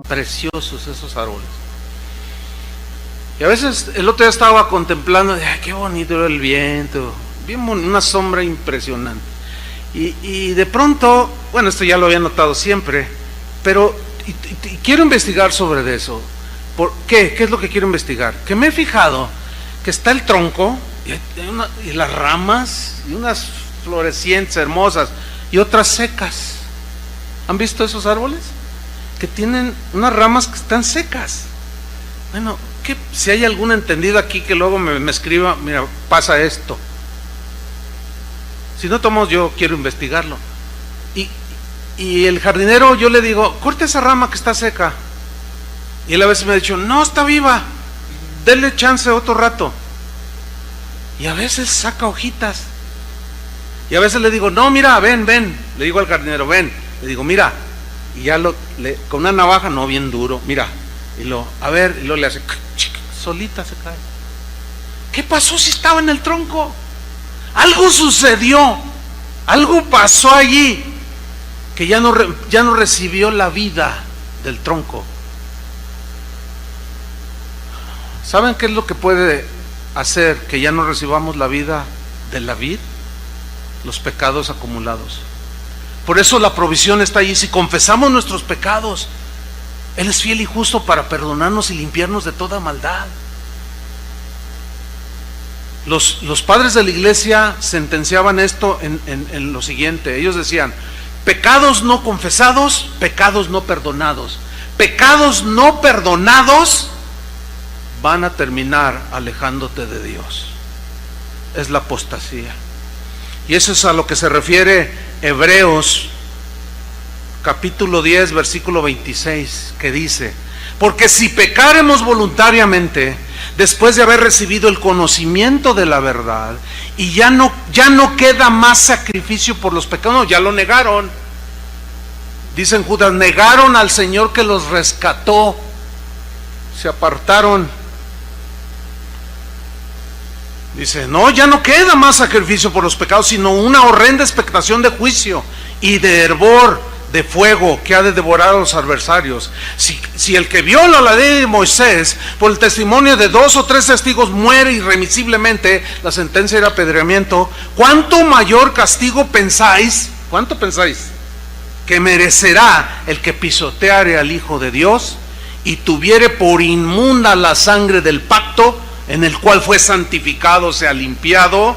preciosos esos árboles. Y a veces el otro día estaba contemplando, ay, qué bonito era el viento, bien una sombra impresionante. Y de pronto, bueno, esto ya lo había notado siempre, pero y quiero investigar sobre eso. ¿Por qué? ¿Qué es lo que quiero investigar? Que me he fijado que está el tronco y las ramas y unas florecientes hermosas y otras secas. ¿Han visto esos árboles? Que tienen unas ramas que están secas. Bueno, si hay algún entendido aquí que luego me escriba, mira, pasa esto. Si no tomamos, yo quiero investigarlo. Y el jardinero, yo le digo, corta esa rama que está seca. Y él a veces me ha dicho, no, está viva, denle chance otro rato. Y a veces saca hojitas. Y a veces le digo, no, mira, ven, le digo al jardinero, ven. Le digo, mira, y ya con una navaja, no bien duro, mira, y lo le hace, solita se cae. ¿Qué pasó si estaba en el tronco? Algo sucedió, algo pasó allí, que ya no recibió la vida del tronco. ¿Saben qué es lo que puede hacer que ya no recibamos la vida de la vid? Los pecados acumulados. Por eso la provisión está allí. Si confesamos nuestros pecados, Él es fiel y justo para perdonarnos y limpiarnos de toda maldad. Los padres de la iglesia sentenciaban esto en lo siguiente. Ellos decían, pecados no confesados, pecados no perdonados. Pecados no perdonados van a terminar alejándote de Dios. Es la apostasía. Y eso es a lo que se refiere Hebreos capítulo 10 versículo 26, que dice, porque si pecaremos voluntariamente después de haber recibido el conocimiento de la verdad, y ya no queda más sacrificio por los pecados, no, ya lo negaron. Dicen Judas, negaron al Señor que los rescató, se apartaron. Dice, no, ya no queda más sacrificio por los pecados, sino una horrenda expectación de juicio y de hervor de fuego que ha de devorar a los adversarios. Si el que viola la ley de Moisés por el testimonio de 2 o 3 testigos muere irremisiblemente, la sentencia era apedreamiento, ¿cuánto mayor castigo pensáis? ¿Cuánto pensáis que merecerá el que pisoteare al Hijo de Dios y tuviere por inmunda la sangre del pacto en el cual fue santificado, o sea, limpiado,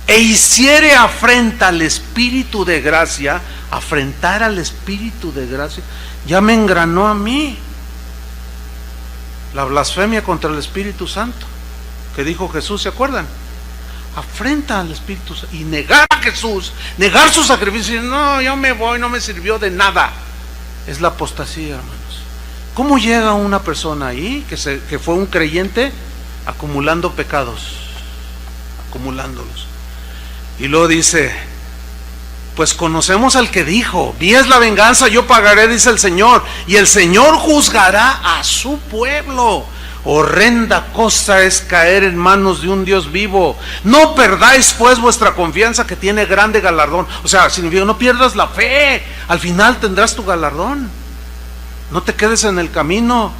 e hiciere afrenta al Espíritu de gracia? Afrentar al Espíritu de gracia ya me engranó a mí. La blasfemia contra el Espíritu Santo que dijo Jesús, ¿se acuerdan? Afrenta al Espíritu Santo y negar a Jesús, negar su sacrificio. No, yo me voy, no me sirvió de nada. Es la apostasía, hermanos. ¿Cómo llega una persona ahí que fue un creyente acumulando pecados, acumulándolos? Y luego dice, pues conocemos al que dijo, mía es la venganza, yo pagaré, dice el Señor, y el Señor juzgará a su pueblo. Horrenda cosa es caer en manos de un Dios vivo. No perdáis pues vuestra confianza, que tiene grande galardón. O sea, significa, no pierdas la fe. Al final tendrás tu galardón. No te quedes en el camino.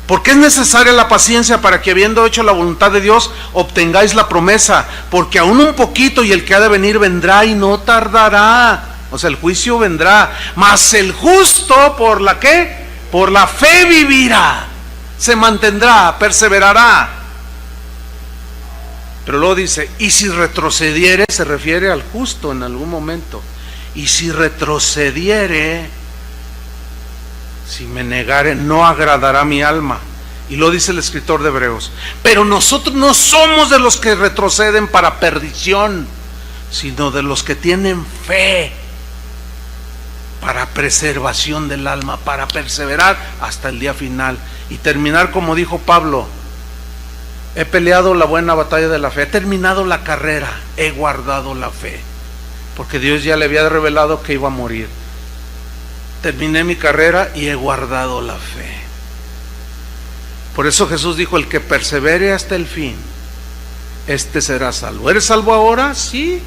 Porque es necesaria la paciencia para que, habiendo hecho la voluntad de Dios, obtengáis la promesa. Porque aún un poquito, y el que ha de venir vendrá y no tardará. O sea, el juicio vendrá. Mas el justo, ¿por la qué? Por la fe vivirá. Se mantendrá, perseverará. Pero luego dice, y si retrocediere, se refiere al justo en algún momento. Y si retrocediere, si me negare, no agradará mi alma. Y lo dice el escritor de Hebreos. Pero nosotros no somos de los que retroceden para perdición, sino de los que tienen fe para preservación del alma, para perseverar hasta el día final y terminar, como dijo Pablo: he peleado la buena batalla de la fe, he terminado la carrera, he guardado la fe, porque Dios ya le había revelado que iba a morir. Terminé mi carrera y he guardado la fe. Por eso Jesús dijo: el que persevere hasta el fin, este será salvo. ¿Eres salvo ahora? Sí.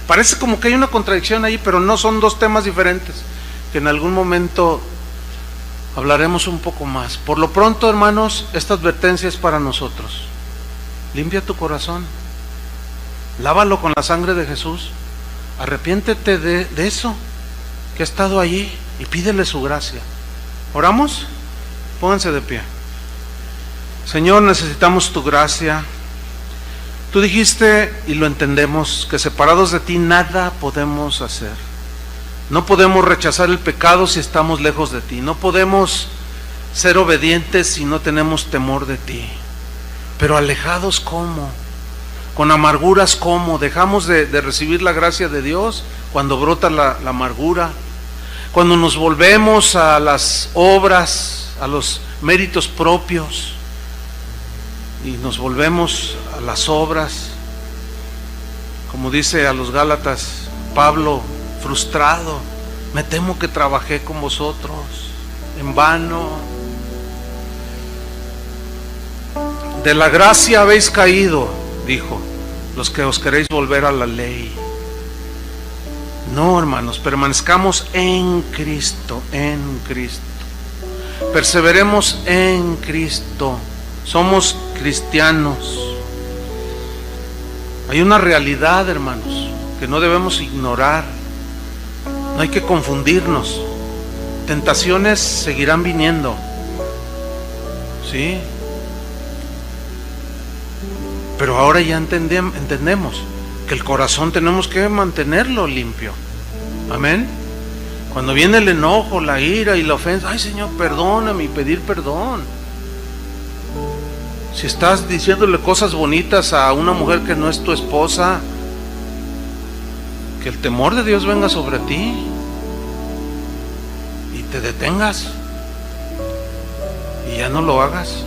Parece como que hay una contradicción ahí, pero no, son dos temas diferentes, que en algún momento hablaremos un poco más. Por lo pronto, hermanos, esta advertencia es para nosotros. Limpia tu corazón, lávalo con la sangre de Jesús, arrepiéntete de eso que ha estado allí y pídele su gracia. ¿Oramos? Pónganse de pie. Señor, necesitamos tu gracia. Tú dijiste, y lo entendemos, que separados de ti nada podemos hacer. No podemos rechazar el pecado si estamos lejos de ti. No podemos ser obedientes si no tenemos temor de ti. Pero alejados, ¿cómo? Con amarguras, ¿cómo? Dejamos de recibir la gracia de Dios cuando brota la amargura. Cuando nos volvemos a las obras, a los méritos propios, y nos volvemos a las obras, como dice a los Gálatas Pablo, frustrado: me temo que trabajé con vosotros en vano. De la gracia habéis caído, dijo, los que os queréis volver a la ley. No, hermanos, permanezcamos en Cristo, en Cristo. Perseveremos en Cristo. Somos cristianos. Hay una realidad, hermanos, que no debemos ignorar. No hay que confundirnos. Tentaciones seguirán viniendo, ¿sí? Pero ahora ya entendemos que el corazón tenemos que mantenerlo limpio. Amén. Cuando viene el enojo, la ira y la ofensa, ay, Señor, perdóname, y pedir perdón. Si estás diciéndole cosas bonitas a una mujer que no es tu esposa, que el temor de Dios venga sobre ti y te detengas y ya no lo hagas.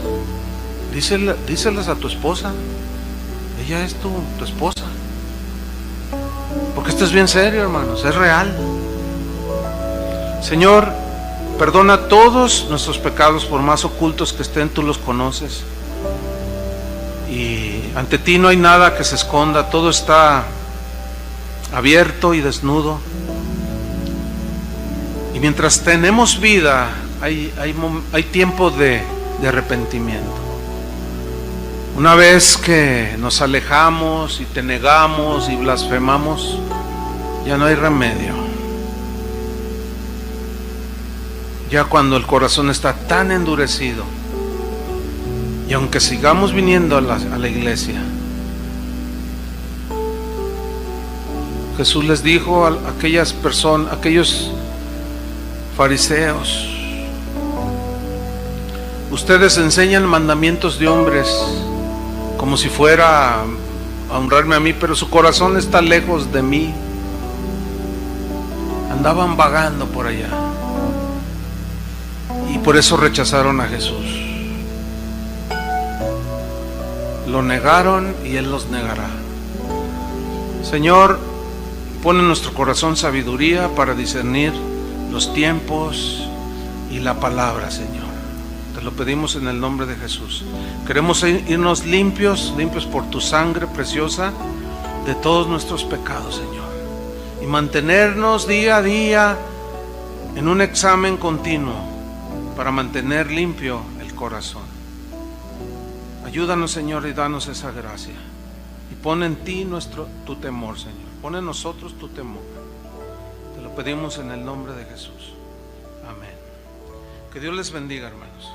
Díselas a tu esposa. Ella es tu esposa. Porque esto es bien serio, hermanos, es real. Señor, perdona todos nuestros pecados, por más ocultos que estén, tú los conoces. Y ante ti no hay nada que se esconda, todo está abierto y desnudo. Y mientras tenemos vida, hay tiempo de arrepentimiento. Una vez que nos alejamos y te negamos y blasfemamos, ya no hay remedio. Ya cuando el corazón está tan endurecido, y aunque sigamos viniendo a la iglesia, Jesús les dijo a aquellas personas, aquellos fariseos: ustedes enseñan mandamientos de hombres como si fuera a honrarme a mí, pero su corazón está lejos de mí. Andaban vagando por allá y por eso rechazaron a Jesús. Lo negaron y Él los negará. Señor, pon en nuestro corazón sabiduría para discernir los tiempos y la palabra, Señor. Te lo pedimos en el nombre de Jesús. Queremos irnos limpios por tu sangre preciosa de todos nuestros pecados, Señor. Y mantenernos día a día en un examen continuo para mantener limpio el corazón. Ayúdanos, Señor, y danos esa gracia. Y pon en ti tu temor, Señor. Pon en nosotros tu temor. Te lo pedimos en el nombre de Jesús. Amén. Que Dios les bendiga, hermanos.